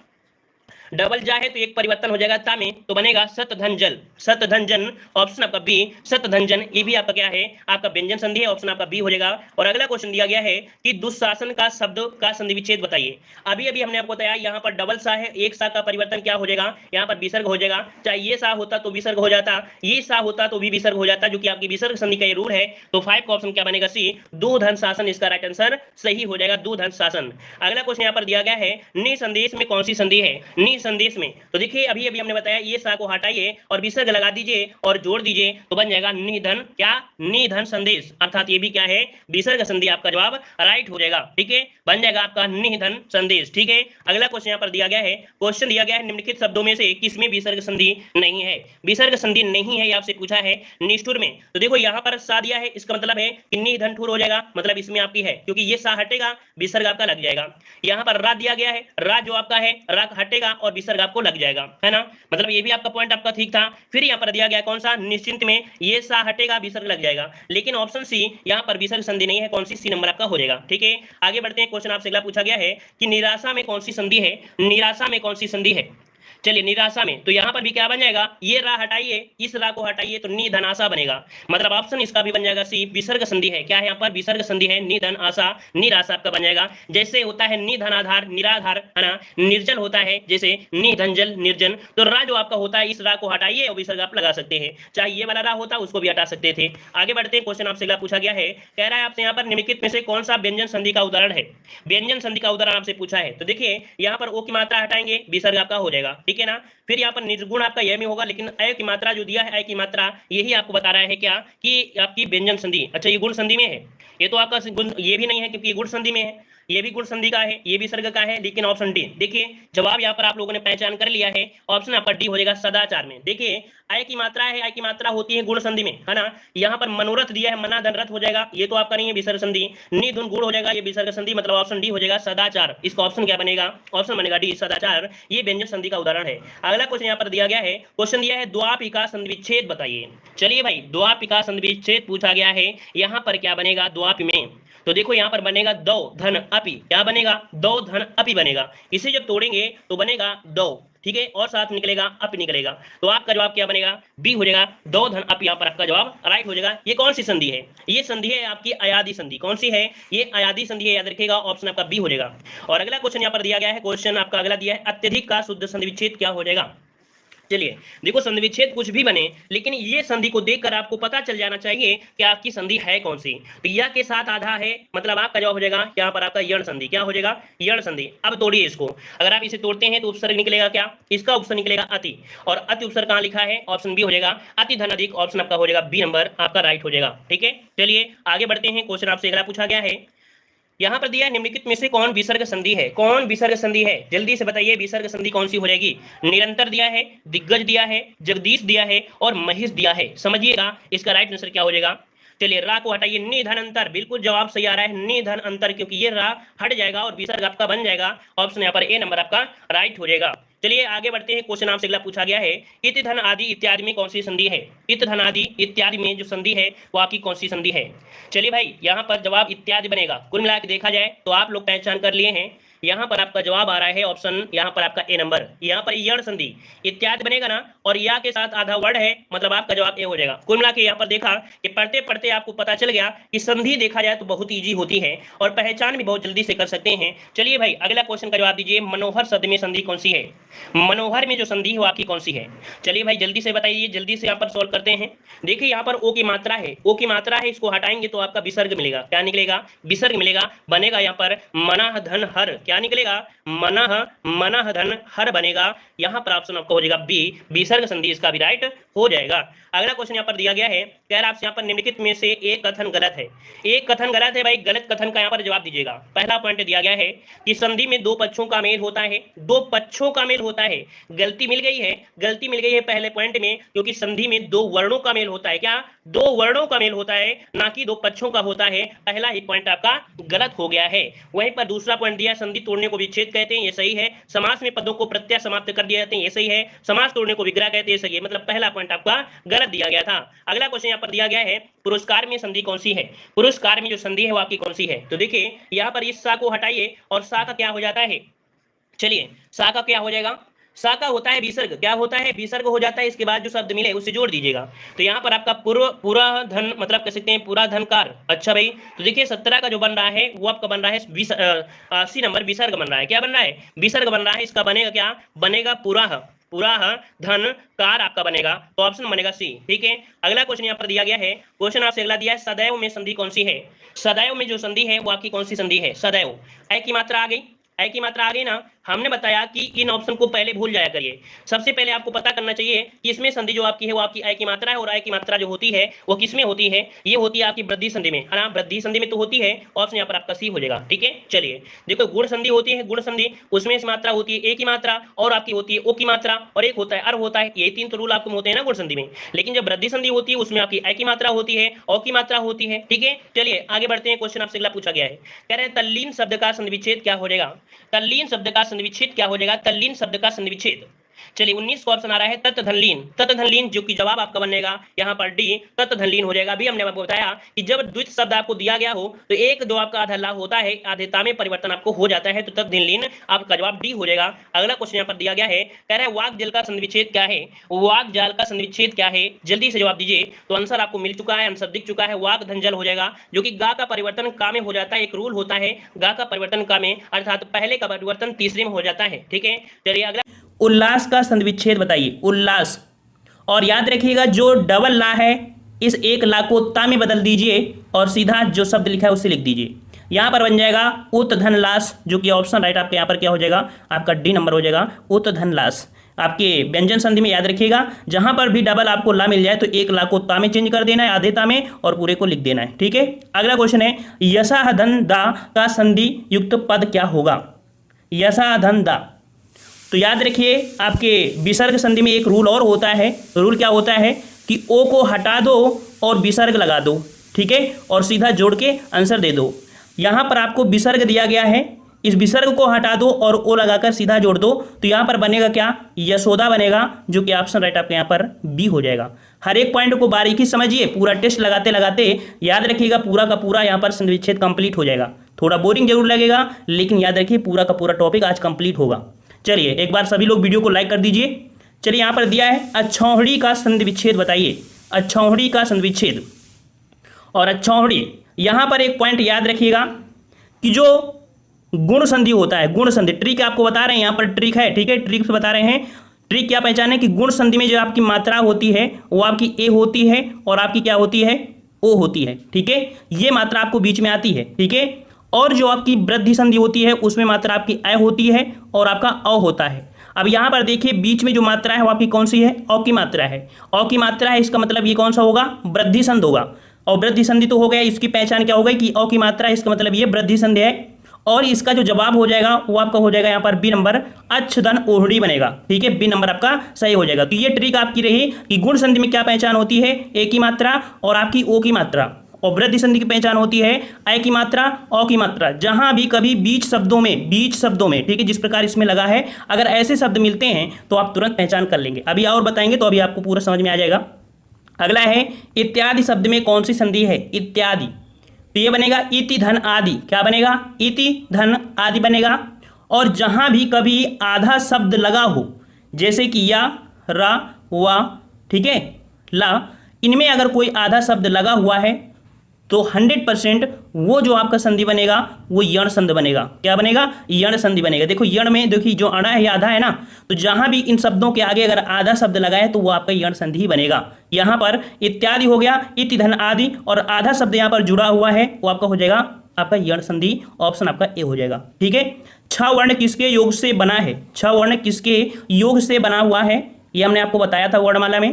डबल जा है तो एक परिवर्तन हो जाएगा ता में, तो बनेगा सत धन जल, सत धन जन, ऑप्शन आपका बी सत धन जन, ये भी आपका क्या है आपका व्यंजन संधि है, ऑप्शन आपका बी हो जाएगा। और अगला क्वेश्चन दिया गया है कि दुशासन का शब्द का संधि विच्छेद बताइए। अभी अभी हमने आपको बताया यहाँ पर डबल सा है, एक सा का परिवर्तन क्या हो जाएगा यहाँ पर विसर्ग हो जाएगा, चाहे ये सा होता तो विसर्ग हो जाता, ये सा होता तो भी विसर्ग हो जाता, जो कि आपकी विसर्ग संधि का ये रूल है। तो 5 का ऑप्शन क्या बनेगा सी, दो धन शासन, इसका राइट आंसर सही हो जाएगा दो धन शासन। अगला क्वेश्चन यहाँ पर दिया गया है निसंदेश में कौन सी संधि है, निसंदेश में, तो देखिए अभी अभी हमने बताया ये सा को हटाइए और विसर्ग लगा दीजिए और जोड़ दीजिए तो बन जाएगा निधन, क्या निधन संदेश, अर्थात ये भी क्या है विसर्ग संधि, आपका जवाब राइट हो जाएगा, ठीक है, बन जाएगा आपका निधन संदेश, ठीक है। अगला क्वेश्चन यहाँ पर दिया गया है, क्वेश्चन दिया गया है निम्नलिखित शब्दों में से किसमें विसर्ग संधि नहीं है, विसर्ग संधि नहीं है आपसे पूछा है निष्ठुर में, तो देखो यहाँ पर सा दिया है, इसका मतलब है कि निधन ठुर हो जाएगा, मतलब इसमें आपकी है क्योंकि ये सा हटेगा विसर्ग आपका लग जाएगा। यहाँ पर रा दिया गया है, रा जो आपका है रा हटेगा और विसर्ग आपको लग जाएगा, है ना, मतलब ये भी आपका पॉइंट आपका ठीक था। फिर यहाँ पर दिया गया कौन सा निश्चिंत में, ये सा हटेगा विसर्ग लग जाएगा, लेकिन ऑप्शन सी यहाँ पर विसर्ग संधि नहीं है, कौन सी, सी नंबर आपका हो जाएगा, ठीक है। आगे बढ़ते हैं, क्वेश्चन आपसे अगला पूछा गया है कि निराशा में कौन सी संधि है, निराशा में कौन सी संधि है, चलिए निराशा में, तो यहाँ पर भी क्या बन जाएगा, ये रा हटाइए इस रा को हटाइए तो निधन आशा बनेगा, मतलब ऑप्शन इसका भी बन जाएगा सी विसर्ग संधि है, क्या है यहाँ पर विसर्ग संधि है, निधन आशा, निराशा आपका बन जाएगा। जैसे होता है निधन आधार निराधार, है ना, निर्जल होता है जैसे निधन जल निर्जन, तो रा जो आपका होता है इस रा को हटाइए और विसर्ग आप लगा सकते हैं, चाहे ये वाला रा होता उसको भी हटा सकते थे। आगे बढ़ते हैं, क्वेश्चन आपसे अगला पूछा गया है, कह रहा है आपसे यहाँ पर निम्नलिखित में से कौन सा व्यंजन संधि का उदाहरण है, व्यंजन संधि का उदाहरण आपसे पूछा है, तो देखिए यहाँ पर ओ की मात्रा हटाएंगे विसर्ग आपका हो जाएगा, ठीक है ना। फिर यहाँ पर निर्गुण आपका यह में होगा, लेकिन अय की मात्रा जो दिया है अय की मात्रा यही आपको बता रहा है क्या कि आपकी व्यंजन संधि, अच्छा ये गुण संधि में है, ये तो आपका गुण ये भी नहीं है क्योंकि ये गुण संधि में है, ये भी गुण संधि का है, ये भी विसर्ग का है, लेकिन ऑप्शन डी। देखिए जवाब यहाँ पर आप लोगों ने पहचान कर लिया है, ऑप्शन आपका डी हो जाएगा सदाचार में। देखिए आय की मात्रा है, आय की मात्रा होती है गुण संधि में, है ना। यहाँ पर मनोरथ दिया है, मना धन रथ हो जाएगा, ये तो आपका नहीं है विसर्ग संधि। नि धुन गुण हो जाएगा, ये विसर्ग संधि, मतलब ऑप्शन डी हो जाएगा सदाचार। इसका ऑप्शन क्या बनेगा, ऑप्शन बनेगा डी सदाचार, ये व्यंजन संधि का उदाहरण है। अगला क्वेश्चन यहाँ पर दिया गया है, क्वेश्चन दिया है द्वापिका संधिविच्छेद बताइए। चलिए भाई द्वापिका संधिविच्छेद पूछा गया है, यहाँ पर क्या बनेगा द्वापि में, तो देखो यहाँ पर बनेगा दो धन अपि, क्या बनेगा दो धन अपि बनेगा। इसे जब तोड़ेंगे तो बनेगा दो, ठीक है, और साथ निकलेगा अपि निकलेगा, तो आपका जवाब क्या बनेगा, बी हो जाएगा दो धन अपि। यहाँ पर आपका जवाब राइट हो जाएगा। ये कौन सी संधि है, ये संधि है आपकी अयादी संधि। कौन सी है, ये अयादी संधि है, याद रखिएगा, ऑप्शन आपका बी हो जाएगा। और अगला क्वेश्चन यहाँ पर दिया गया है, क्वेश्चन आपका अगला दिया है अत्यधिक का शुद्ध संधिविच्छेद क्या हो जाएगा। चलिए देखो संधिविच्छेद कुछ भी बने, लेकिन ये संधि को देखकर आपको पता चल जाना चाहिए कि आपकी संधि है कौन सी। तो या के साथ आधा है, मतलब आपका जवाब हो जाएगा यहाँ पर आपका यण संधि, क्या हो जाएगा यण संधि। अब तोड़िए इसको, अगर आप इसे तोड़ते हैं तो उपसर्ग निकलेगा क्या, इसका उपसर्ग निकलेगा अति, और अति उपसर्ग कहाँ लिखा है, ऑप्शन बी हो जाएगा अति धन अधिक, ऑप्शन आपका हो जाएगा बी नंबर आपका राइट हो जाएगा। ठीक है चलिए आगे बढ़ते हैं, क्वेश्चन आपसे अगला पूछा गया है, यहाँ पर दिया है निम्नलिखित में से कौन विसर्ग संधि है, कौन विसर्ग संधि है, जल्दी से बताइए विसर्ग संधि कौन सी हो जाएगी। निरंतर दिया है, दिग्गज दिया है, जगदीश दिया है और महेश दिया है। समझिएगा इसका राइट आंसर क्या हो जाएगा। चलिए रा को हटाइए, निधन अंतर, बिल्कुल जवाब सही आ रहा है निधन अंतर, क्योंकि ये रा हट जाएगा और विसर्ग आपका बन जाएगा, ऑप्शन यहाँ पर ए नंबर आपका राइट हो जाएगा। चलिए आगे बढ़ते हैं, क्वेश्चन आपसे अगला पूछा गया है, इत धन आदि इत्यादि में कौन सी संधि है, इत धन आदि इत्यादि में जो संधि है वो आपकी कौन सी संधि है। चलिए भाई यहाँ पर जवाब इत्यादि बनेगा, कुल मिला के देखा जाए तो आप लोग पहचान कर लिए हैं, यहाँ पर आपका जवाब आ रहा है ऑप्शन यहाँ पर आपका ए नंबर, यहाँ पर यण संधि इत्यादि बनेगा ना, और या के साथ आधा वर्ड है, मतलब आपका जवाब ए हो जाएगा। कुल मिला के यहाँ पर देखा कि पढ़ते पढ़ते आपको पता चल गया कि संधि देखा जाए तो बहुत ईजी होती है और पहचान भी बहुत जल्दी से कर सकते हैं। चलिए भाई अगला क्वेश्चन का जवाब दीजिए, मनोहर शब्द में संधि कौन सी है, मनोहर में जो संधि है वो आपकी कौन सी है। चलिए भाई जल्दी से बताइए, जल्दी से यहाँ पर सॉल्व करते हैं। देखिए यहाँ पर ओ की मात्रा है, ओ की मात्रा है, इसको हटाएंगे तो आपका विसर्ग मिलेगा, क्या निकलेगा विसर्ग मिलेगा, बनेगा यहाँ पर मनाह धन हर, क्या निकलेगा मनः मनः धन हर बनेगा, यहाँ पर ऑप्शन आपका हो जाएगा बी विसर्ग संधि, इसका भी राइट हो जाएगा। अगला क्वेश्चन यहाँ पर दिया गया है, कह रहा आपसे यहाँ पर निम्नलिखित में से एक कथन गलत है, एक कथन गलत है भाई, गलत कथन का यहाँ पर जवाब दीजिएगा। पहला पॉइंट दिया गया है कि संधि में दो पक्षों का मेल होता है, दो पक्षों का मेल होता है, गलती मिल गई है, गलती मिल गई है पहले पॉइंट में, क्योंकि संधि में दो वर्णों का मेल होता है, क्या दो वर्णों का मेल होता है, ना कि दो पक्षों का होता है। पहला ही पॉइंट आपका गलत हो गया है। वहीं पर दूसरा पॉइंट दिया, संधि तोड़ने को विच्छेद कहते हैं, ये सही है। समास में पदों को प्रत्यय समाप्त कर दिए जाते हैं, ये सही है। समास तोड़ने को विग्रह कहते हैं, सही है। मतलब पहला पॉइंट आपका गलत दिया गया था। अगला क्वेश्चन यहाँ पर दिया गया है, पुरस्कार में संधि कौन सी है, पुरस्कार में जो संधि है वो आपकी कौन सी है। तो देखिए यहाँ पर इस सा को हटाइए और सा का क्या हो जाता है, चलिए सा का क्या हो जाएगा, सा का होता है विसर्ग, क्या होता है विसर्ग हो जाता है, इसके बाद जो शब्द मिले उसे जोड़ दीजिएगा। तो यहाँ पर आपका पूरा धन, मतलब कह सकते हैं पूरा धनकार। अच्छा भाई तो देखिए 17 का जो बन रहा है वो आपका बन रहा है 80 नंबर विसर्ग बन रहा है, क्या बन रहा है विसर्ग बन रहा है, इसका बनेगा क्या बनेगा पूरा धन कार आपका बनेगा, तो ऑप्शन बनेगा सी। ठीक है अगला क्वेश्चन यहाँ पर दिया गया है, क्वेश्चन आपसे अगला दिया है, सदैव में संधि कौन सी है, सदैव में जो संधि है वो आपकी कौन सी संधि है। सदैव ऐ की मात्रा आ गई, ऐ की मात्रा आ गई ना, हमने बताया कि इन ऑप्शन को पहले भूल जाया करिए। सबसे पहले आपको पता करना चाहिए कि इसमें संधि जो आपकी है वो आपकी ऐ की मात्रा है, और ऐ की मात्रा जो होती है वो किसमें होती है, ये होती है आपकी वृद्धि संधि में, है ना, वृद्धि संधि में तो होती है, ऑप्शन यहाँ पर आपका सी हो जाएगा। ठीक है चलिए देखो गुण संधि होती है, गुण संधि उसमें इस मात्रा होती है ए की मात्रा, और आपकी होती है ओ की मात्रा, और एक होता है अर होता है, ये तीन तो रूल आपको होते हैं ना गुण संधि में। लेकिन जब वृद्धि संधि होती है उसमें आपकी ऐ की मात्रा होती है, ओ की मात्रा होती है। ठीक है चलिए आगे बढ़ते हैं, क्वेश्चन आपसे अगला पूछा गया है, कह रहे हैं तल्लीन शब्द का संधिविच्छेद क्या हो जाएगा, तल्लीन शब्द का संधिविच्छेद क्या हो जाएगा, तल्लीन शब्द का संधिविच्छेद। चलिए 19 को ऑप्शन आ रहा है तत् धनलीन, तत् धनलीन, जो कि जवाब आपका बनेगा यहाँ पर डी तत् धनलीन हो जाएगा। अभी हमने आपको बताया कि जब द्वित शब्द आपको दिया गया हो तो एक जो आपका आधा लाभ होता है आधेता में परिवर्तन आपको हो जाता है, तो तत् धनलीन आपका जवाब डी हो जाएगा। अगला क्वेश्चन यहाँ पर दिया गया है, कह रहा है वाक जल का संधिविच्छेद क्या है, वाक जाल का संधिविच्छेद क्या है, जल्दी से जवाब दीजिए। तो आंसर आपको मिल चुका है, आंसर दिख चुका है, वाक धनजल हो जाएगा, जो कि गा का परिवर्तन का में हो जाता है। एक रूल होता है गा का परिवर्तन का में, अर्थात पहले का परिवर्तन तीसरे में हो जाता है। ठीक है चलिए अगला, उल्लास का संधिविच्छेद बताइए, उल्लास, और याद रखिएगा जो डबल ला है इस एक ला को ता में बदल दीजिए और सीधा जो शब्द लिखा है उसे लिख दीजिए, यहाँ पर बन जाएगा उत धनलास, जो कि ऑप्शन राइट आपके यहाँ पर क्या हो जाएगा आपका डी नंबर हो जाएगा उत धनलास। आपके व्यंजन संधि में याद रखिएगा, जहां पर भी डबल आपको ला मिल जाए तो एक ला को ता में चेंज कर देना है, आधे ता में, और पूरे को लिख देना है। ठीक है, अगला क्वेश्चन है यसा धन दा का संधि युक्त पद क्या होगा? यसा धन दा, तो याद रखिए आपके विसर्ग संधि में एक रूल और होता है। रूल क्या होता है कि ओ को हटा दो और विसर्ग लगा दो, ठीक है, और सीधा जोड़ के आंसर दे दो। यहाँ पर आपको विसर्ग दिया गया है, इस विसर्ग को हटा दो और ओ लगाकर सीधा जोड़ दो, तो यहाँ पर बनेगा क्या? यशोदा बनेगा, जो कि ऑप्शन राइट आपके यहाँ पर बी हो जाएगा। हर एक पॉइंट को बारीकी समझिए, पूरा टेस्ट लगाते लगाते याद रखिएगा, पूरा का पूरा यहाँ पर संधि विच्छेद कंप्लीट हो जाएगा। थोड़ा बोरिंग जरूर लगेगा, लेकिन याद रखिए पूरा का पूरा टॉपिक आज कंप्लीट होगा। चलिए एक बार सभी लोग वीडियो को लाइक कर दीजिए। चलिए यहाँ पर दिया है अक्षौहिणी का संधि विच्छेद बताइए, अक्षौहिणी का संधि विच्छेद। और अक्षौहिणी, यहाँ पर एक पॉइंट याद रखिएगा कि जो गुण संधि होता है, गुण संधि ट्रिक आपको बता रहे हैं, यहाँ पर ट्रिक है, ठीक है, ट्रिक से बता रहे हैं। ट्रिक क्या पहचान है कि गुण संधि में जो आपकी मात्रा होती है वो आपकी ए होती है और आपकी क्या होती है? ओ होती है, ठीक है, ये मात्रा आपको बीच में आती है, ठीक है। और जो आपकी वृद्धि संधि होती है उसमें मात्रा आपकी अ होती है और आपका अ होता है। अब यहाँ पर देखिए बीच में जो मात्रा है वो आपकी कौन सी है? अ की मात्रा है, अ की मात्रा है, इसका मतलब ये कौन सा होगा? वृद्धि संधि होगा। और वृद्धि संधि तो हो गया, इसकी पहचान क्या हो गई कि अ की मात्रा है, इसका मतलब ये वृद्धि संधि है। और इसका जो जवाब हो जाएगा वो आपका हो जाएगा यहाँ पर बी नंबर, अच्छधन ओढ़ी बनेगा, ठीक है, बी नंबर आपका सही हो जाएगा। तो ये ट्रिक आपकी रही कि गुण संधि में क्या पहचान होती है? ए की मात्रा और आपकी ओ की मात्रा, और वृद्धि संधि की पहचान होती है अ की मात्रा, अ की मात्रा। जहां भी कभी बीच शब्दों में, ठीक है, जिस प्रकार इसमें लगा है, अगर ऐसे शब्द मिलते हैं तो आप तुरंत पहचान कर लेंगे। अभी और बताएंगे तो अभी आपको पूरा समझ में आ जाएगा। अगला है इत्यादि शब्द में कौन सी संधि है? इत्यादि, तो ये बनेगा इति धन आदि। क्या बनेगा? इति धन आदि बनेगा। और जहां भी कभी आधा शब्द लगा हो, जैसे कि या, रा, वा, ठीक है, ला, इनमें अगर कोई आधा शब्द लगा हुआ है तो 100% वो जो आपका संधि बनेगा वो यण संधि बनेगा। क्या बनेगा? यण संधि बनेगा। देखो यण में देखिए जो अणा है आधा है ना, तो जहां भी इन शब्दों के आगे अगर आधा शब्द लगा है तो वो आपका यण संधि ही बनेगा। यहाँ पर इत्यादि हो गया, इति धन आदि, और आधा शब्द यहाँ पर जुड़ा हुआ है वो आपका हो जाएगा आपका यण संधि, ऑप्शन आपका ए हो जाएगा, ठीक है। 6 वर्ण किसके योग से बना है? 6 वर्ण किसके योग से बना हुआ है? ये हमने आपको बताया था वर्णमाला में।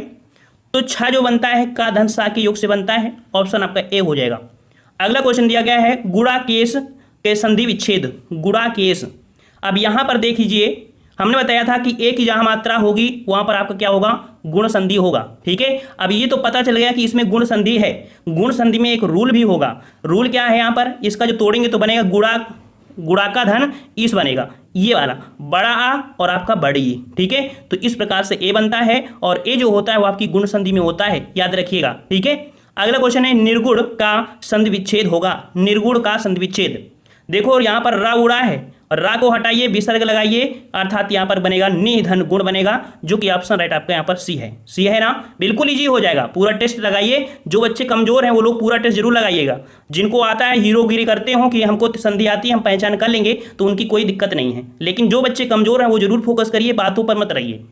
तो 6 जो बनता है का धन सा के योग से बनता है, ऑप्शन आपका ए हो जाएगा। अगला क्वेश्चन दिया गया है गुणाकेश के संधि विच्छेद, गुणाकेश। अब यहां पर देख लीजिए, हमने बताया था कि ए की जहां मात्रा होगी वहां पर आपका क्या होगा? गुण संधि होगा, ठीक है। अब ये तो पता चल गया कि इसमें गुण संधि है। गुण संधि में एक रूल भी होगा। रूल क्या है? यहाँ पर इसका जो तोड़ेंगे तो बनेगा गुणा का धन इस बनेगा, ये वाला बड़ा आ और आपका बड़ी ई, ठीक है। तो इस प्रकार से ए बनता है, और ए जो होता है वो आपकी गुण संधि में होता है, याद रखिएगा, ठीक है। अगला क्वेश्चन है निर्गुण का संधि विच्छेद होगा, निर्गुण का संधि विच्छेद। देखो यहाँ पर रा उड़ा है, और रा को हटाइए, विसर्ग लगाइए, अर्थात यहाँ पर बनेगा निधन गुण बनेगा, जो कि ऑप्शन राइट आपका यहाँ पर सी है। सी है ना, बिल्कुल इजी हो जाएगा। पूरा टेस्ट लगाइए, जो बच्चे कमजोर हैं वो लोग पूरा टेस्ट जरूर लगाइएगा। जिनको आता है हीरोगिरी करते हो कि हमको संधि आती है, हम पहचान कर लेंगे, तो उनकी कोई दिक्कत नहीं है। लेकिन जो बच्चे कमजोर हैं वो जरूर फोकस करिए, बातों पर मत रहिए।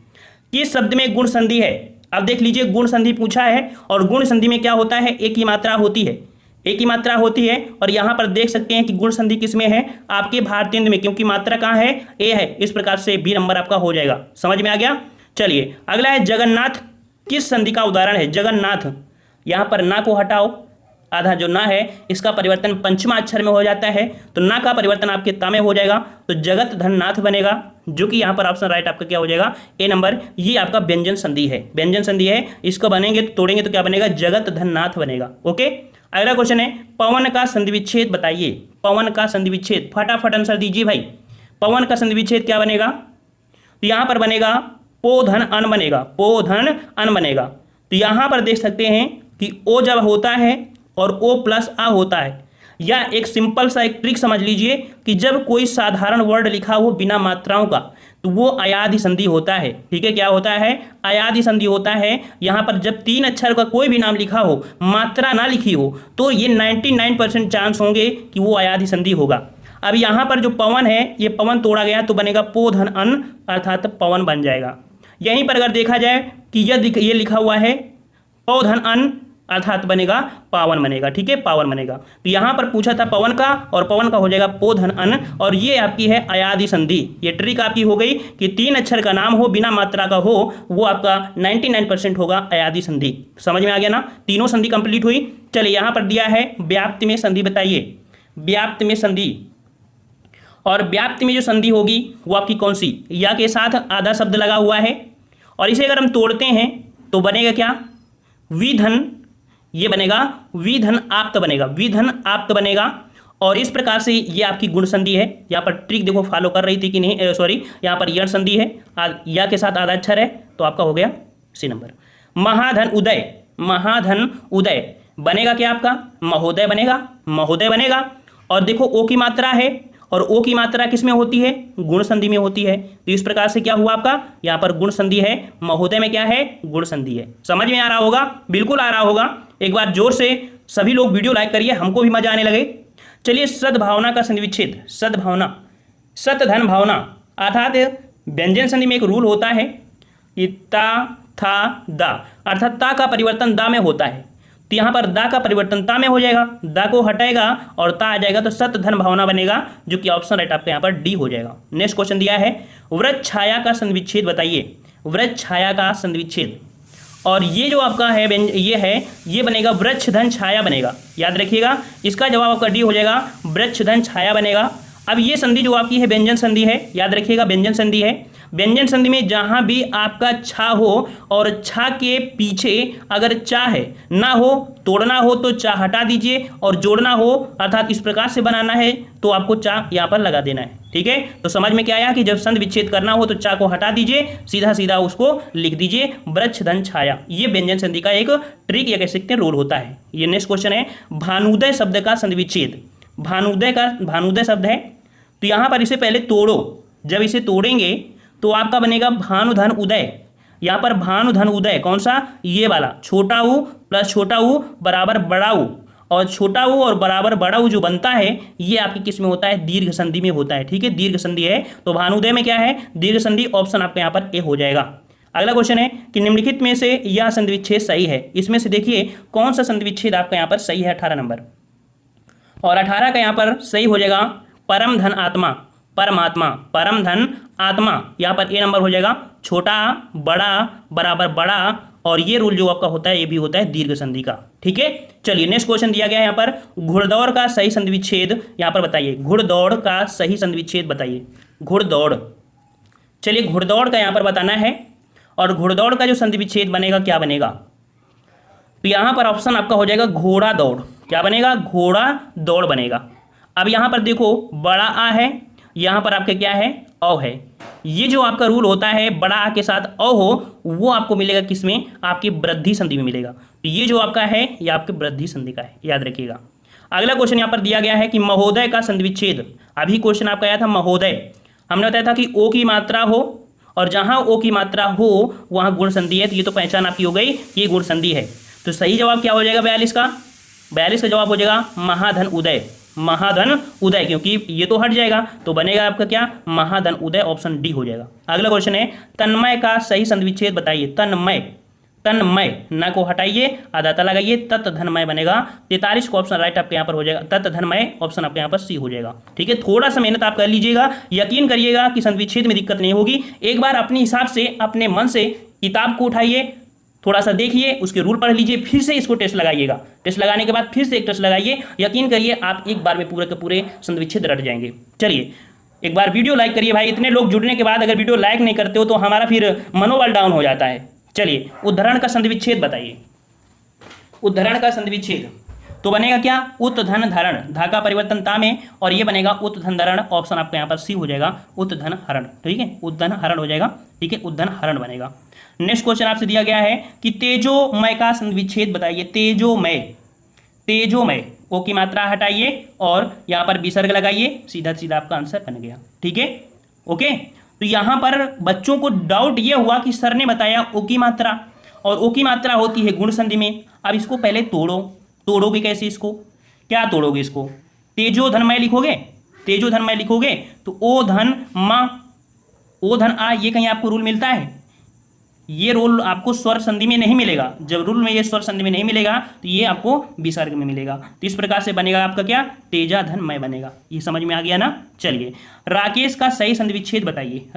किस शब्द में गुण संधि है? अब देख लीजिए, गुण संधि पूछा है, और गुण संधि में क्या होता है? एक की मात्रा होती है, एक ही मात्रा होती है। और यहाँ पर देख सकते हैं कि गुण संधि किसमें है? आपके भारतीय में, क्योंकि मात्रा कहाँ है? ए है। इस प्रकार से बी नंबर आपका हो जाएगा। समझ में आ गया? चलिए अगला है जगन्नाथ, किस संधि का उदाहरण है? जगन्नाथ, यहाँ पर ना को हटाओ, आधा जो ना है इसका परिवर्तन पंचमा अक्षर में हो जाता है, तो ना का परिवर्तन आपके ता में हो जाएगा, तो जगत धननाथ बनेगा, जो कि यहाँ पर ऑप्शन राइट आपका क्या हो जाएगा? ए नंबर। ये आपका व्यंजन संधि है, व्यंजन संधि है। इसको बनेंगे तो तोड़ेंगे तो क्या बनेगा? जगत धननाथ बनेगा। ओके, अगला क्वेश्चन है पवन का संधि विच्छेद बताइए, पवन का संधि विच्छेद। फटाफट आंसर दीजिए भाई, पवन का संधि विच्छेद क्या बनेगा? तो यहाँ पर बनेगा पो धन अन बनेगा, पो धन अन बनेगा। तो यहाँ पर देख सकते हैं कि ओ जब होता है और ओ प्लस आ होता है, या एक सिंपल सा एक ट्रिक समझ लीजिए कि जब कोई साधारण वर्ड लिखा हो बिना मात्राओं का, तो वो अयादि संधि होता है, ठीक है। क्या होता है? अयादि संधि होता है। यहाँ पर जब 3 अक्षर का कोई भी नाम लिखा हो, मात्रा ना लिखी हो, तो ये 99% चांस होंगे कि वो अयादि संधि होगा। अब यहाँ पर जो पवन है, ये पवन तोड़ा गया तो बनेगा पो धन अन, अर्थात पवन बन जाएगा। यहीं पर अगर देखा जाए कि ये लिखा हुआ है पो धन अन, अर्थात बनेगा पावन बनेगा। ठीक है, पावन बनेगा। तो यहां पर पूछा था पवन का, और पवन का हो जाएगा पो धन अन, और ये आपकी है अयादि संधि। ये ट्रिक आपकी हो गई कि 3 अक्षर का नाम हो, बिना मात्रा का हो, वो आपका 99% होगा अयादि संधि। समझ में आ गया ना, तीनों संधि कंप्लीट हुई। चलिए यहां पर दिया है व्याप्ति में संधि बताइए, व्याप्ति में संधि। और व्याप्ति में जो संधि होगी वो आपकी कौन सी, या के साथ आधा शब्द लगा हुआ है, और इसे अगर हम तोड़ते हैं तो बनेगा क्या, विधन, ये बनेगा विधन आप्त बनेगा, विधन आप्त बनेगा। और इस प्रकार से ये आपकी गुण संधि है। यहाँ पर ट्रिक देखो फॉलो कर रही थी कि नहीं, सॉरी, यहाँ पर यण संधि है, या के साथ आधा अक्षर है, तो आपका हो गया सी नंबर। महाधन उदय, महाधन उदय बनेगा क्या आपका, महोदय बनेगा, महोदय बनेगा। और देखो ओ की मात्रा है, और ओ की मात्रा किस में होती है, गुण संधि में होती है। तो इस प्रकार से क्या हुआ आपका, यहाँ पर गुण संधि है, महोदय में क्या है, गुण संधि है। समझ में आ रहा होगा, बिल्कुल आ रहा होगा। एक बार जोर से सभी लोग वीडियो लाइक करिए, हमको भी मजा आने लगे। चलिए सद्भावना का संधि विच्छेद, सद्भावना, सत धन भावना, अर्थात व्यंजन संधि में एक रूल होता है कि ता था दा, अर्थात ता का परिवर्तन दा में होता है। तो यहाँ पर दा का परिवर्तन ता में हो जाएगा, दा को हटाएगा और ता आ जाएगा, तो सत धन भावना बनेगा, जो कि ऑप्शन राइट आपका यहाँ पर डी हो जाएगा। नेक्स्ट क्वेश्चन दिया है वृक्ष छाया का संधि विच्छेद बताइए, वृक्ष छाया का संधि विच्छेद। और ये जो आपका है ये है, ये बनेगा वृक्ष धन छाया बनेगा, याद रखिएगा। इसका जवाब आपका डी हो जाएगा, वृक्ष धन छाया बनेगा। अब ये संधि जो आपकी है व्यंजन संधि है, याद रखिएगा व्यंजन संधि है। व्यंजन संधि में जहां भी आपका छा हो और छा के पीछे अगर चा है, ना हो, तोड़ना हो तो चा हटा दीजिए, और जोड़ना हो अर्थात इस प्रकार से बनाना है तो आपको चा यहाँ पर लगा देना है। ठीक है, तो समझ में क्या आया कि जब संधि विच्छेद करना हो तो चा को हटा दीजिए, सीधा सीधा उसको लिख दीजिए वृक्ष धन छाया। ये व्यंजन संधि का एक ट्रिक या कह सकते हैं रूल होता है। ये नेक्स्ट क्वेश्चन है भानुदय शब्द का संधि विच्छेद। भानुदय का, भानुदय शब्द है, तो यहाँ पर इसे पहले तोड़ो, जब इसे तोड़ेंगे तो आपका बनेगा भानुधन उदय। यहाँ पर भानुधन उदय कौन सा, ये वाला, छोटा ऊ प्लस छोटा ऊ बराबर बड़ा ऊ, और छोटा ऊ और बराबर बड़ा ऊ जो बनता है ये आपकी किस में होता है, दीर्घ संधि में होता है। ठीक है, दीर्घ संधि है, तो भानुदय में क्या है, दीर्घ संधि। ऑप्शन आपका यहाँ पर ए हो जाएगा। अगला क्वेश्चन है कि निम्नलिखित में से यह संधि विच्छेद सही है, इसमें से देखिए कौन सा संधि विच्छेद आपका यहाँ पर सही है, 18 नंबर। और 18 का यहाँ पर सही हो जाएगा परम धन आत्मा, परमात्मा, परम धन आत्मा। यहाँ पर ए नंबर हो जाएगा, छोटा बड़ा बराबर बड़ा, और ये रूल जो आपका होता है ये भी होता है दीर्घ संधि का। ठीक है, चलिए नेक्स्ट क्वेश्चन दिया गया है यहाँ पर घुड़दौड़ का सही संधि विच्छेद यहाँ पर बताइए, घुड़दौड़ का सही संधि विच्छेद बताइए, घुड़दौड़। चलिए घुड़दौड़ का यहाँ पर बताना है, और घुड़दौड़ का जो संधि विच्छेद बनेगा क्या बनेगा, तो यहाँ पर ऑप्शन आपका हो जाएगा घोड़ा दौड़। क्या बनेगा, घोड़ा दौड़ बनेगा। अब यहाँ पर देखो बड़ा आ है, यहाँ पर आपके क्या है, औ है। ये जो आपका रूल होता है बड़ा आ के साथ औ हो, वो आपको मिलेगा किसमें, आपकी वृद्धि संधि में मिलेगा। तो ये जो आपका है ये आपके वृद्धि संधि का है, याद रखिएगा। अगला क्वेश्चन यहाँ पर दिया गया है कि महोदय का संधि विच्छेद। अभी क्वेश्चन आपका आया था महोदय, हमने बताया था कि ओ की मात्रा हो, और जहां ओ की मात्रा हो वहां गुण संधि है, तो ये तो पहचान आपकी हो गई, ये गुण संधि है। तो सही जवाब क्या हो जाएगा 42 का, 42 का जवाब हो जाएगा महाधन उदय, महाधन उदय, क्योंकि ये तो हट जाएगा तो बनेगा आपका क्या, महाधन उदय। ऑप्शन डी हो जाएगा। अगला क्वेश्चन है तन्मय का सही संधि विच्छेद बताइए, तन्मय, तन्मय न को हटाइए, आधा लगाइए, तत् धनमय बनेगा। 43 को ऑप्शन राइट आपके यहाँ पर हो जाएगा, तत् धनमय। ऑप्शन आपके यहाँ पर सी हो जाएगा। ठीक है, थोड़ा सा मेहनत आप कर लीजिएगा, यकीन करिएगा कि संधि विच्छेद में दिक्कत नहीं होगी। एक बार अपने हिसाब से अपने मन से किताब को उठाइए, थोड़ा सा देखिए, उसके रूल पढ़ लीजिए, फिर से इसको टेस्ट लगाइएगा। टेस्ट लगाने के बाद फिर से एक टेस्ट लगाइए, यकीन करिए आप एक बार में पूरे के पूरे संधि विच्छेद रट जाएंगे। चलिए एक बार वीडियो लाइक करिए भाई, इतने लोग जुड़ने के बाद अगर वीडियो लाइक नहीं करते हो तो हमारा फिर मनोबल डाउन हो जाता है। चलिए उदाहरण का संधि विच्छेद बताइए, उदाहरण का संधि विच्छेद तो बनेगा क्या, उत धन धारण, धा का परिवर्तन ता में, और ये बनेगा उत धन धारण। ऑप्शन आपका यहाँ पर सी हो जाएगा, उत धन हरण। ठीक है, उद्धन हरण हो जाएगा। ठीक है, उद्धन हरण बनेगा। नेक्स्ट क्वेश्चन आपसे दिया गया है कि तेजोमय का संधि विच्छेद बताइए, तेजोमय, तेजोमय, ओ की मात्रा हटाइए और यहाँ पर विसर्ग लगाइए, सीधा सीधा आपका आंसर बन गया। ठीक है, ओके। तो यहाँ पर बच्चों को डाउट ये हुआ कि सर ने बताया ओ की मात्रा, और ओ की मात्रा होती है गुण संधि में। अब इसको पहले तोड़ो, तोड़ोगे कैसे इसको, क्या तोड़ोगे इसको, तेजो धनमय लिखोगे, तेजो धनमय लिखोगे तो ओ धन मा, ओ धन आ, ये कहीं आपको रूल मिलता है, ये रोल आपको स्वर संधि में नहीं मिलेगा। जब रूल में ये स्वर संधि में नहीं मिलेगा तो ये आपको विसर्ग में मिलेगा। तो इस प्रकार से बनेगा आपका क्या, तेजा धन मय बनेगा। ये समझ में आ गया ना। चलिए, राकेश का सही संधि विच्छेद बताइए।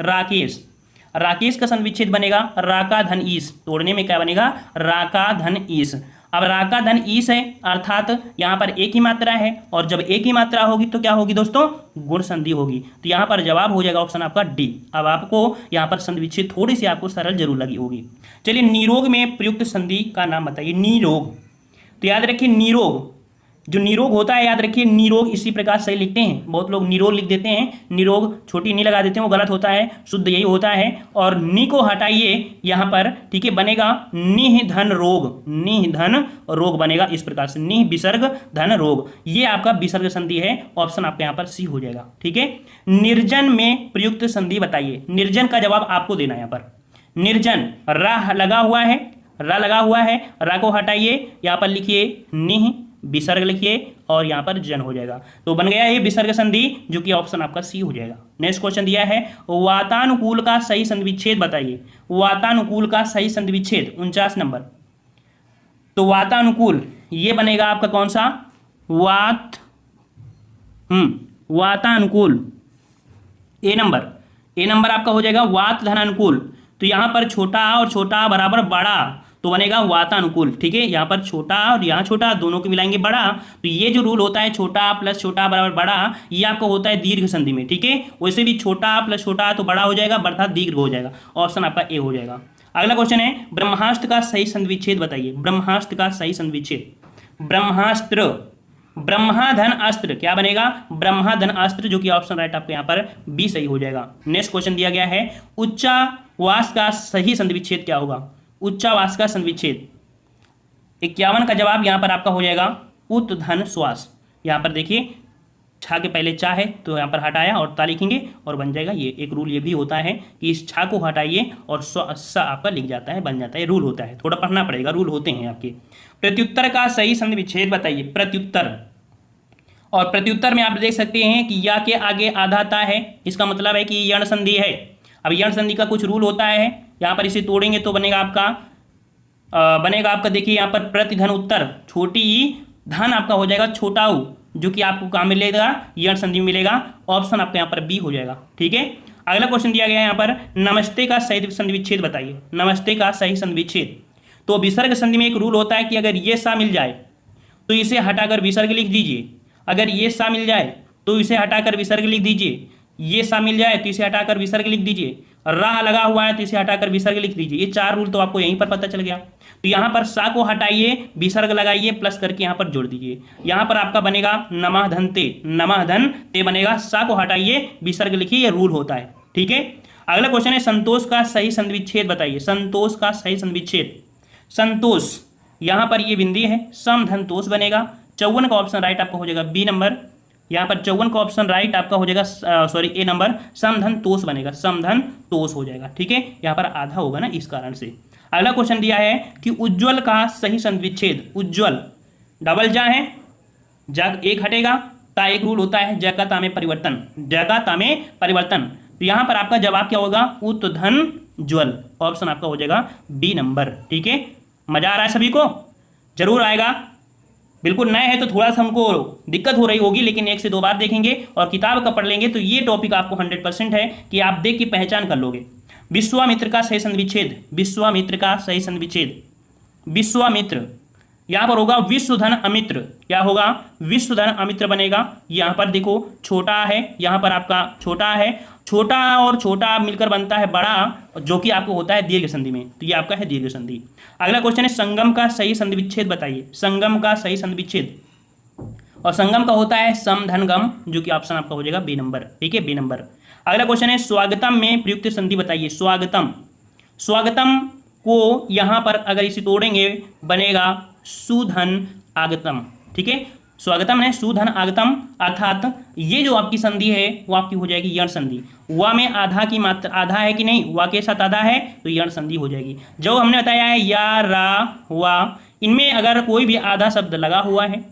राकेश का संधि विच्छेद बनेगा राका धन ईस। तोड़ने में क्या बनेगा, राका धन ईस। अब राका धन ईस है, अर्थात यहाँ पर एक ही मात्रा है, और जब एक ही मात्रा होगी तो क्या होगी दोस्तों, गुण संधि होगी। तो यहाँ पर जवाब हो जाएगा ऑप्शन आपका डी। अब आपको यहाँ पर संधि विच्छेद थोड़ी सी आपको सरल जरूर लगी होगी। चलिए, निरोग में प्रयुक्त संधि का नाम बताइए। निरोग, तो याद रखिए निरोग, जो निरोग होता है याद रखिए, निरोग इसी प्रकार से लिखते हैं। बहुत लोग निरोग लिख देते हैं, निरोग छोटी नी लगा देते हैं, वो गलत होता है, शुद्ध यही होता है। और नी को हटाइए यहाँ पर, ठीक है, बनेगा निह धन रोग। निह धन रोग बनेगा इस प्रकार से, निह विसर्ग धन रोग। ये आपका विसर्ग संधि है, ऑप्शन आपका यहाँ पर सी हो जाएगा। ठीक है, निर्जन में प्रयुक्त संधि बताइए। निर्जन का जवाब आपको देना है यहाँ पर। निर्जन, रा लगा हुआ है, रा लगा हुआ है, रा को हटाइए, यहाँ पर लिखिए निह, विसर्ग लिखिए, और यहाँ पर जन हो जाएगा। तो बन गया ये विसर्ग संधि, जो कि ऑप्शन आपका सी हो जाएगा। नेक्स्ट क्वेश्चन दिया है, वातानुकूल का सही संधि विच्छेद बताइए। वातानुकूल का सही संधि विच्छेद 49 नंबर। तो वातानुकूल ये बनेगा आपका कौन सा, वातानुकूल ए नंबर आपका हो जाएगा वात धनानुकूल। तो यहाँ पर छोटा आ और छोटा आ बराबर बड़ा, तो बनेगा वातानुकूल। ठीक है, यहाँ पर छोटा और यहाँ छोटा दोनों को मिलाएंगे बड़ा। तो ये जो रूल होता है छोटा प्लस छोटा बराबर बड़ा, ये आपको होता है दीर्घ संधि में। ठीक है, वैसे भी छोटा प्लस छोटा तो बड़ा हो जाएगा, अर्थात दीर्घ हो जाएगा। ऑप्शन आपका ए हो जाएगा। अगला क्वेश्चन है, ब्रह्मास्त्र का सही संधि विच्छेद बताइए। ब्रह्मास्त्र का सही संधि विच्छेद, ब्रह्मास्त्र, ब्रह्मा धन अस्त्र क्या बनेगा, ब्रह्मा धन अस्त्र, जो कि ऑप्शन राइट आपको यहाँ पर बी सही हो जाएगा। नेक्स्ट क्वेश्चन दिया गया है, उच्चावास का सही संधि विच्छेद क्या होगा। उच्चावास का संधि विच्छेद 51 का जवाब यहाँ पर आपका हो जाएगा उत धन श्वास। यहाँ पर देखिए, छा के पहले चा है तो यहाँ पर हटाया और ता लिखेंगे और बन जाएगा। ये एक रूल ये भी होता है कि इस छा को हटाइए और सा आपका लिख जाता है, बन जाता है, रूल होता है। थोड़ा पढ़ना पड़ेगा, रूल होते हैं आपके। प्रत्युत्तर का सही संधि विच्छेद बताइए। प्रत्युत्तर, और प्रत्युत्तर में आप देख सकते हैं कि या के आगे आधा ता है, इसका मतलब है कि यण संधि है। अब यण संधि का कुछ रूल होता है, यहाँ पर इसे तोड़ेंगे तो बनेगा आपका देखिए यहाँ पर प्रतिधन उत्तर, छोटी ई धन आपका हो जाएगा छोटा ऊ, जो कि आपको कहाँ मिलेगा, यण संधि में मिलेगा। ऑप्शन आपका यहाँ पर बी हो जाएगा। ठीक है, अगला क्वेश्चन दिया गया है यहाँ पर, नमस्ते का सही संधि विच्छेद बताइए। नमस्ते का सही संधि विच्छेद, तो विसर्ग संधि में एक रूल होता है कि अगर ये सा मिल जाए तो इसे हटाकर विसर्ग लिख दीजिए। अगर ये सा मिल जाए तो इसे हटाकर विसर्ग लिख दीजिए। ये सा मिल जाए तो इसे हटाकर विसर्ग लिख दीजिए। रा लगा हुआ है तो इसे हटाकर विसर्ग लिख दीजिए। ये 4 रूल तो आपको यहीं पर पता चल गया। तो यहाँ पर सा को हटाइए, विसर्ग लगाइए, प्लस करके यहाँ पर जोड़ दीजिए। यहाँ पर आपका बनेगा नमः धन ते, नमः धन ते बनेगा। सा को हटाइए, विसर्ग लिखिए, ये रूल होता है। ठीक है, अगला क्वेश्चन है, संतोष का सही संधि विच्छेद बताइए। संतोष का सही संधि विच्छेद, संतोष यहाँ पर ये बिंदी है, सम धन तोष बनेगा। 54 का ऑप्शन राइट आपका हो जाएगा बी नंबर। यहाँ पर 54 का ऑप्शन राइट आपका हो जाएगा ए नंबर, समधन तोष बनेगा, समधन तोष हो जाएगा। ठीक है, यहाँ पर आधा होगा ना, इस कारण से। अगला क्वेश्चन दिया है कि उज्ज्वल का सही संधि विच्छेद। उज्ज्वल डबल जा है, जग एक हटेगा, ता एक रूल होता है, जग का ता में परिवर्तन, जग का ता में परिवर्तन। तो यहाँ पर आपका जवाब क्या होगा, उत धन ज्वल। ऑप्शन आपका हो जाएगा बी नंबर। ठीक है, मजा आ रहा है सभी को, जरूर आएगा। बिल्कुल नए हैं तो थोड़ा सा हमको दिक्कत हो रही होगी, लेकिन 1 से 2 बार देखेंगे और किताब का पढ़ लेंगे तो ये टॉपिक आपको 100% है कि आप देख के पहचान कर लोगे। विश्वामित्र का सही संधि विच्छेद, विश्वामित्र का सही संधि विच्छेद, विश्वामित्र यहाँ पर होगा विश्वधन अमित्र। क्या होगा, विश्वधन अमित्र बनेगा। यहाँ पर देखो छोटा है, यहाँ पर आपका छोटा है, छोटा और छोटा मिलकर बनता है बड़ा, जो कि आपको होता है दीर्घ संधि में। तो ये आपका है दीर्घ संधि। अगला क्वेश्चन है, संगम का सही संधि विच्छेद बताइए। संगम का सही संधि विच्छेद, और संगम का होता है सम धन गम, जो कि ऑप्शन आपका हो जाएगा बी नंबर। ठीक है, बी नंबर। अगला क्वेश्चन है, स्वागतम में प्रयुक्त संधि बताइए। स्वागतम, स्वागतम को यहाँ पर अगर इसे तोड़ेंगे बनेगा सुधन आगतम। ठीक है, स्वागतम है सुधन आगतम, अर्थात ये जो आपकी संधि है वो आपकी हो जाएगी यण संधि। वा में आधा की मात्रा, आधा है कि नहीं, वा के साथ आधा है तो यण संधि हो जाएगी। जो हमने बताया है या, रा, वा, इनमें अगर कोई भी आधा शब्द लगा हुआ है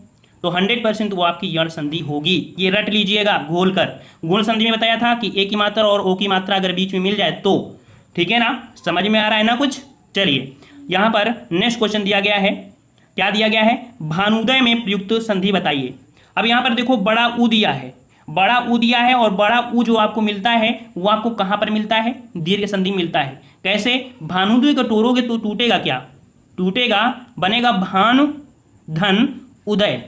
तो 100% वो आपकी यण संधि होगी। ये रट लीजिएगा घोल कर। गुण संधि में बताया था कि ए की मात्रा और ओ की मात्रा अगर बीच में मिल जाए तो, ठीक है ना, समझ में आ रहा है ना कुछ। चलिए यहाँ पर नेक्स्ट क्वेश्चन दिया गया है, क्या दिया गया है, भानुदय में प्रयुक्त संधि बताइए। अब यहाँ पर देखो बड़ा ऊ दिया है, बड़ा ऊ दिया है, और बड़ा ऊ जो आपको मिलता है वो आपको कहाँ पर मिलता है, दीर्घ संधि मिलता है। कैसे, भानुदय को तोड़ोगे तो टूटेगा क्या, टूटेगा, बनेगा भानु धन उदय,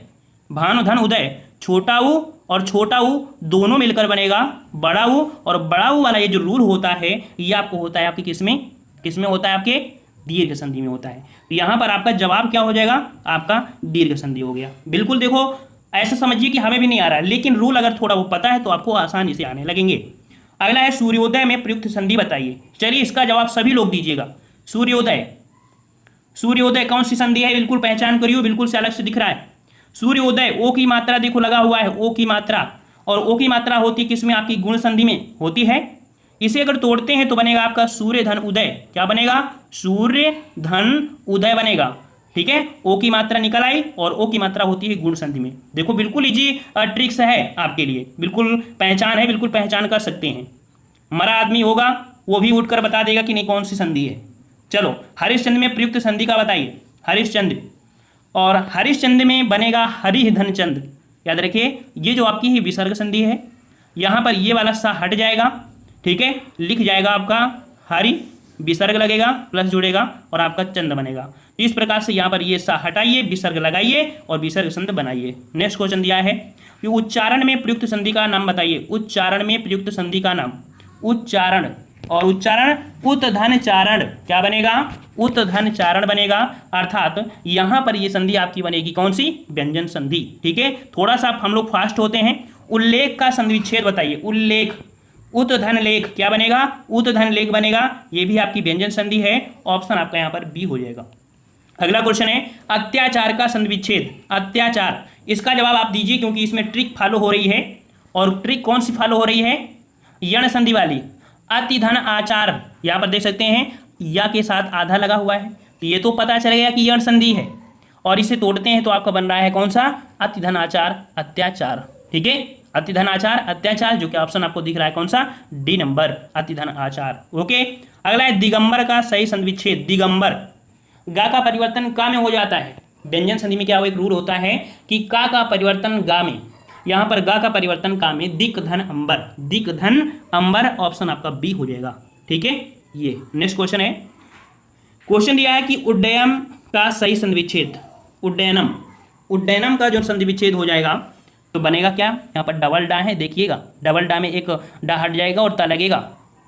भानु धन उदय, छोटा ऊ और छोटा ऊ दोनों मिलकर बनेगा बड़ा ऊ, और बड़ा ऊ वाला ये जो रूल होता है ये आपको होता है आपके किसमें होता है, आपके दीर्घ संधि में होता है। तो यहाँ पर आपका जवाब क्या हो जाएगा, आपका दीर्घ संधि हो गया। बिल्कुल देखो ऐसा समझिए कि हमें भी नहीं आ रहा है, लेकिन रूल अगर थोड़ा वो पता है तो आपको आसानी से आने लगेंगे। अगला है सूर्योदय में प्रयुक्त संधि बताइए। चलिए इसका जवाब सभी लोग दीजिएगा। सूर्योदय, सूर्योदय कौन सी संधि है, बिल्कुल पहचान करियो, बिल्कुल से अलग से दिख रहा है। सूर्योदय, ओ की मात्रा देखो लगा हुआ है, ओ की मात्रा, और ओ की मात्रा होती है किसमें, आपकी गुण संधि में होती है। इसे अगर तोड़ते हैं तो बनेगा आपका सूर्य धन उदय, क्या बनेगा, सूर्य धन उदय बनेगा। ठीक है, ओ की मात्रा निकल आई, और ओ की मात्रा होती है गुण संधि में। देखो बिल्कुल इजी ट्रिक्स है आपके लिए, बिल्कुल पहचान है, बिल्कुल पहचान कर सकते हैं। मरा आदमी होगा वो भी उठकर बता देगा कि नहीं कौन सी संधि है। चलो हरिश्चंद्र में प्रयुक्त संधि का बताइए, हरिश्चंद्र, और हरिश्चंद्र में बनेगा हरि धन चंद्र। याद रखिए ये जो आपकी ही विसर्ग संधि है, यहाँ पर ये वाला सा हट जाएगा, ठीक है, लिख जाएगा आपका हरि, विसर्ग लगेगा प्लस जुड़ेगा और आपका चंद्र बनेगा। तो इस प्रकार से यहाँ पर ये सा हटाइए, विसर्ग लगाइए और विसर्ग संधि बनाइए। नेक्स्ट क्वेश्चन दिया है कि उच्चारण में प्रयुक्त संधि का नाम बताइए। उच्चारण में प्रयुक्त संधि का नाम, उच्चारण, और उच्चारण उत धन चारण, क्या बनेगा, उत धन चारण बनेगा। अर्थात यहाँ पर ये संधि आपकी बनेगी कौन सी, व्यंजन संधि। ठीक है, थोड़ा सा हम लोग फास्ट होते हैं। उल्लेख का संधि विच्छेद बताइए। उल्लेख, उत धन लेख, क्या बनेगा, उत धन लेख बनेगा। ये भी आपकी व्यंजन संधि है, ऑप्शन आपका यहाँ पर बी हो जाएगा। अगला क्वेश्चन है अत्याचार का संधि विच्छेद। अत्याचार, इसका जवाब आप दीजिए क्योंकि इसमें ट्रिक फॉलो हो रही है। और ट्रिक कौन सी फॉलो हो रही है, यण संधि वाली। अति धन आचार, यहाँ पर देख सकते हैं या के साथ आधा लगा हुआ है, तो ये तो पता चल गया कि यण संधि है। और इसे तोड़ते हैं तो आपका बन रहा है कौन सा, अति धन आचार अत्याचार। ठीक है, अति धन आचार अत्याचार, जो कि ऑप्शन आपको दिख रहा है कौन सा, डी नंबर, अति धन आचार। ओके, अगला है दिगंबर का सही संधि विच्छेद। दिगंबर, गा का परिवर्तन का में हो जाता है। व्यंजन संधि में क्या हो, एक रूल होता है कि का परिवर्तन गा में, यहाँ पर गा का परिवर्तन का में, दिक धन अंबर, दिक धन अंबर, ऑप्शन आपका बी हो जाएगा। ठीक है, ये नेक्स्ट क्वेश्चन है। क्वेश्चन दिया है कि उड्डयन का सही संधि विच्छेद। उड्डयनम, उड्डयनम का जो संधि विच्छेद हो जाएगा तो बनेगा क्या, यहाँ पर डबल डा है, देखिएगा डबल डा में एक डा हट जाएगा और ता लगेगा,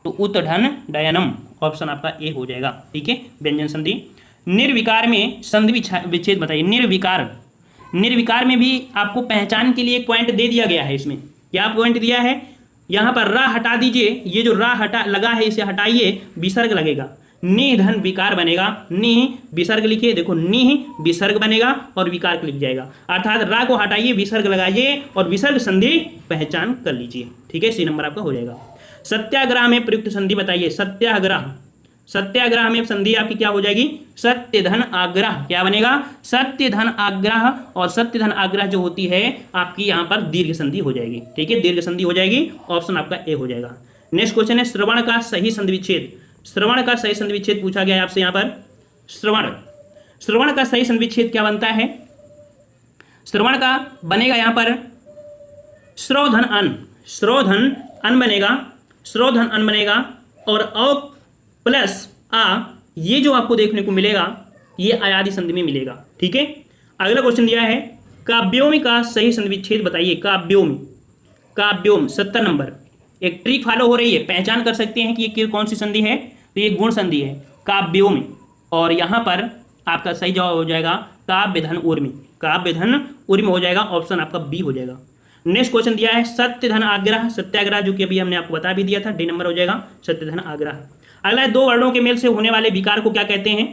तो उत धन डयनम, ऑप्शन आपका ए हो जाएगा। ठीक है, व्यंजन संधि। निर्विकार में संधि विच्छेद बताइए। निर्विकार, निर्विकार में भी आपको पहचान के लिए एक पॉइंट दे दिया गया है। इसमें क्या पॉइंट दिया है, यहाँ पर रा हटा दीजिए, ये जो रा हटा लगा है इसे हटाइए, विसर्ग लगेगा, नि धन विकार बनेगा। नि विसर्ग लिखिए, देखो नि विसर्ग बनेगा और विकार लिख जाएगा। अर्थात रा को हटाइए, विसर्ग लगाइए और विसर्ग संधि पहचान कर लीजिए। ठीक है, सी नंबर आपका हो जाएगा। सत्याग्रह में प्रयुक्त संधि बताइए। सत्याग्रह, सत्याग्रह में संधि आपकी क्या हो जाएगी, सत्य धन आग्रह, क्या बनेगा, सत्य धन आग्रह। और सत्य धन आग्रह जो होती है आपकी यहाँ पर दीर्घ संधि हो जाएगी। ठीक है, दीर्घ संधि हो जाएगी, ऑप्शन आपका ए हो जाएगा। नेक्स्ट क्वेश्चन है श्रवण का सही संधि विच्छेद। श्रवण का सही संधि विच्छेद पूछा गया है आपसे यहाँ पर। श्रवण, श्रवण का सही संधि विच्छेद क्या बनता है, श्रवण का बनेगा यहाँ पर श्रोधन अन, श्रोधन अन बनेगा, श्रोधन अन बनेगा, और अ प्लस आ, ये जो आपको देखने को मिलेगा ये अयादि संधि में मिलेगा। ठीक है, अगला क्वेश्चन दिया है काव्योम का सही संधि विच्छेद बताइए। काव्योम, काव्योम 70 नंबर। एक ट्रिक फॉलो हो रही है, पहचान कर सकते हैं कि ये कौन सी संधि है, तो ये गुण संधि है काव्योम, और यहाँ पर आपका सही जवाब हो जाएगा काव्य धन उर्मी, काव्य धन उर्मी हो जाएगा, ऑप्शन आपका बी हो जाएगा। नेक्स्ट क्वेश्चन दिया है सत्य धन आग्रह, सत्याग्रह, जो कि अभी हमने आपको बता भी दिया था, डी नंबर हो जाएगा सत्य धन आग्रह। अगला है दो वर्णों के मेल से होने वाले विकार को क्या कहते हैं,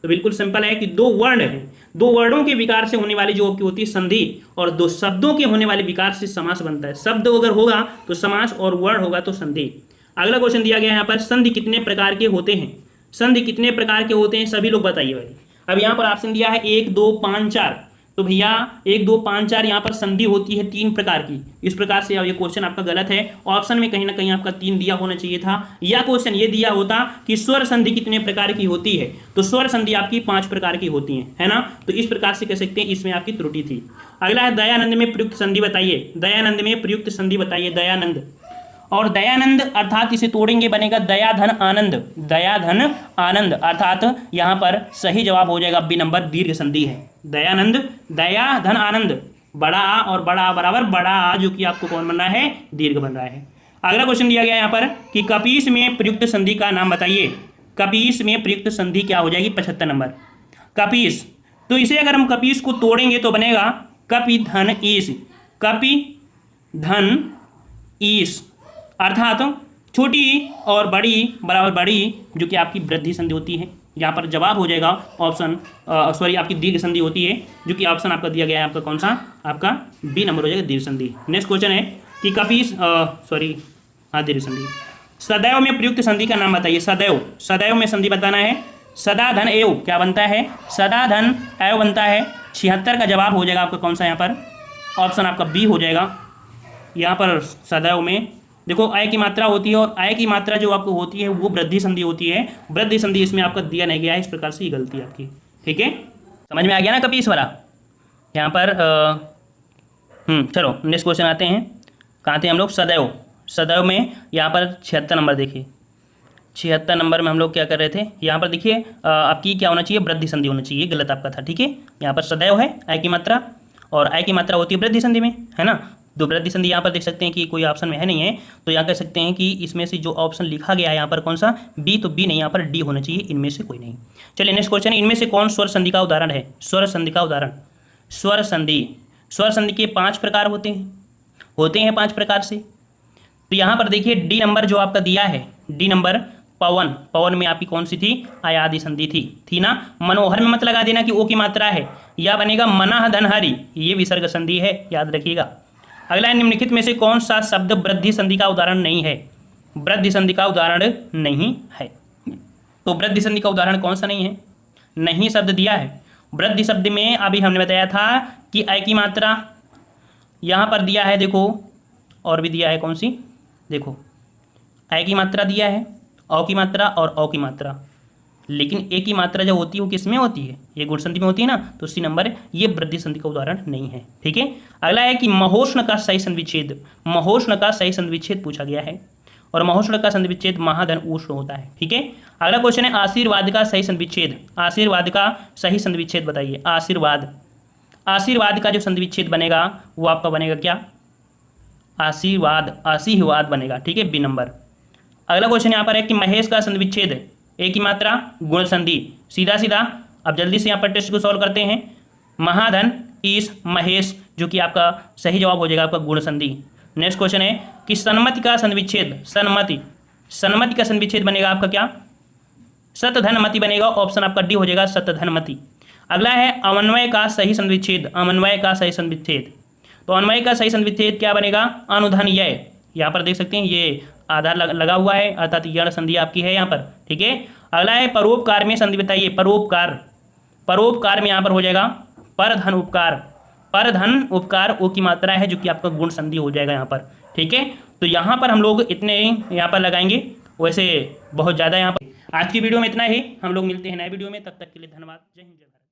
तो बिल्कुल सिंपल है कि दो वर्ण है, दो वर्णों के विकार से होने वाली जो होती है संधि, और दो शब्दों के होने वाले विकार से समास बनता है। शब्द अगर होगा तो समास और वर्ण होगा तो संधि। अगला क्वेश्चन दिया गया है यहाँ पर संधि कितने प्रकार के होते हैं, संधि कितने प्रकार के होते हैं सभी लोग बताइए भाई। अब यहाँ पर ऑप्शन दिया है 1 2 5 4, तो भैया 1 2 5 4 यहाँ पर संधि होती है 3 प्रकार की। इस प्रकार से ये क्वेश्चन आपका गलत है। ऑप्शन में कहीं ना कहीं आपका 3 दिया होना चाहिए था, या क्वेश्चन ये दिया होता कि स्वर संधि कितने प्रकार की होती है, तो स्वर संधि आपकी 5 प्रकार की होती है ना। तो इस प्रकार से कह सकते हैं इसमें आपकी त्रुटि थी। अगला है दयानंद में प्रयुक्त संधि बताइए। दयानंद में प्रयुक्त संधि बताइए। दयानंद, और दयानंद अर्थात इसे तोड़ेंगे बनेगा दया धन आनंद। दया धन आनंद अर्थात यहाँ पर सही जवाब हो जाएगा बी नंबर, दीर्घ संधि है। दयानंद, दया धन आनंद, बड़ा आ और बड़ा आ बराबर बड़ा आ, जो कि आपको कौन बन रहा है, दीर्घ बन रहा है। अगला क्वेश्चन दिया गया यहाँ पर कि कपीस में प्रयुक्त संधि का नाम बताइए। कपीस में प्रयुक्त संधि क्या हो जाएगी, 75 नंबर। कपीस, तो इसे अगर हम कपीस को तोड़ेंगे तो बनेगा कपि धन ईश। कपि धन ईश अर्थात छोटी और बड़ी बराबर बड़ी, जो कि आपकी वृद्धि संधि होती है। यहाँ पर जवाब हो जाएगा ऑप्शन सॉरी आपकी दीर्घ संधि होती है, जो कि ऑप्शन आपका दिया गया है आपका कौन सा, आपका बी नंबर हो जाएगा, दीर्घ संधि। नेक्स्ट क्वेश्चन है कि कपीस दीर्घ संधि। सदैव में प्रयुक्त संधि का नाम बताइए। सदैव, सदैव में संधि बताना है। सदा धन एव क्या बनता है, सदा धन एव बनता है। 76 का जवाब हो जाएगा आपका कौन सा, यहाँ पर ऑप्शन आपका बी हो जाएगा। यहाँ पर सदैव में देखो आय की मात्रा होती है, और आय की मात्रा जो आपको होती है वो वृद्धि संधि होती है। वृद्धि संधि इसमें आपका दिया नहीं गया है, इस प्रकार से ये गलती है आपकी। ठीक है, समझ में आ गया ना कपीस वाला। यहाँ पर चलो नेक्स्ट क्वेश्चन आते हैं। कहाँ थे हम लोग, सदैव। सदैव में यहाँ पर 76 नंबर देखिए। 76 नंबर में हम लोग क्या कर रहे थे, यहाँ पर देखिए आपकी क्या होना चाहिए, वृद्धि संधि होना चाहिए, गलत आपका था। ठीक है, यहाँ पर सदैव है आय की मात्रा, और आय की मात्रा होती है वृद्धि संधि में, है ना। तो वृद्धि संधि यहाँ पर देख सकते हैं कि कोई ऑप्शन में है नहीं है, तो यहाँ कह सकते हैं कि इसमें से जो ऑप्शन लिखा गया है यहाँ पर कौन सा, बी, तो बी नहीं, यहाँ पर डी होना चाहिए, इनमें से कोई नहीं। चलिए नेक्स्ट क्वेश्चन, इनमें से कौन स्वर संधि का उदाहरण है। स्वर संधि का उदाहरण, स्वर संधि, स्वर संधि के 5 प्रकार होते हैं 5 प्रकार से। तो यहाँ पर देखिए डी नंबर जो आपका दिया है, डी नंबर पवन, पवन में आपकी कौन सी थी, आयादी संधि थी ना। मनोहर में मत लगा देना कि ओ की मात्रा है, या बनेगा मनाह धनहरी, ये विसर्ग संधि है, याद रखिएगा। अगला है निम्नलिखित में से कौन सा शब्द वृद्धि संधि का उदाहरण नहीं है। वृद्धि संधि का उदाहरण नहीं है, तो वृद्धि संधि का उदाहरण कौन सा नहीं है, नहीं शब्द दिया है। वृद्धि शब्द में अभी हमने बताया था कि आय की मात्रा यहाँ पर दिया है, देखो और भी दिया है, कौन सी, देखो आय की मात्रा दिया है, औ की मात्रा और औ की मात्रा, लेकिन ए की मात्रा जो होती है वो किस में होती है, ये गुण संधि में होती है ना, तो सी नंबर ये वृद्धि संधि का उदाहरण नहीं है। ठीक है, अगला है कि महोष्ण का सही संधिविच्छेद। महोष्ण का सही संधिविच्छेद पूछा गया है, और महोष्ण का संधिविच्छेद महाधन उष्ण होता है। ठीक है, अगला क्वेश्चन है आशीर्वाद का सही संधिविच्छेद। आशीर्वाद का सही संधिविच्छेद बताइए। आशीर्वाद, आशीर्वाद का जो संधिविच्छेद बनेगा वो आपका बनेगा क्या, आशीर्वाद, आशीर्वाद बनेगा। ठीक है, बी नंबर। अगला क्वेश्चन यहाँ पर है कि महेश का संधिविच्छेद, ए की मात्रा गुण संधि, सीधा सीधा। अब जल्दी से यहाँ पर टेस्ट को सॉल्व करते हैं। महाधन ईश महेश, जो कि आपका सही जवाब हो जाएगा आपका गुण संधि। नेक्स्ट क्वेश्चन है कि सन्मति का संधिविच्छेद, सन्मति, सन्मति का संधिविच्छेद बनेगा आपका क्या, शतधनमति बनेगा, ऑप्शन आपका डी हो जाएगा, शतधनमति। अगला है अमन्वय का सही संधिविच्छेद। अमन्वय का सही संधिविच्छेद, तो अन्वय का सही संधिविच्छेद क्या बनेगा, अनुधन्यय। यहाँ पर देख सकते हैं ये आधार लगा हुआ है, अर्थात यण संधि आपकी है यहाँ पर। ठीक है, अगला है परोपकार में संधि बताइए। परोपकार, परोपकार में यहाँ पर हो जाएगा पर धन उपकार। पर धन उपकार ओ की मात्रा है, जो कि आपका गुण संधि हो जाएगा यहाँ पर। ठीक है, तो यहाँ पर हम लोग इतने यहाँ पर लगाएंगे, वैसे बहुत ज़्यादा यहाँ पर। आज की वीडियो में इतना ही, हम लोग मिलते हैं नए वीडियो में, तब तक के लिए धन्यवाद। जय हिंद, जय भारत।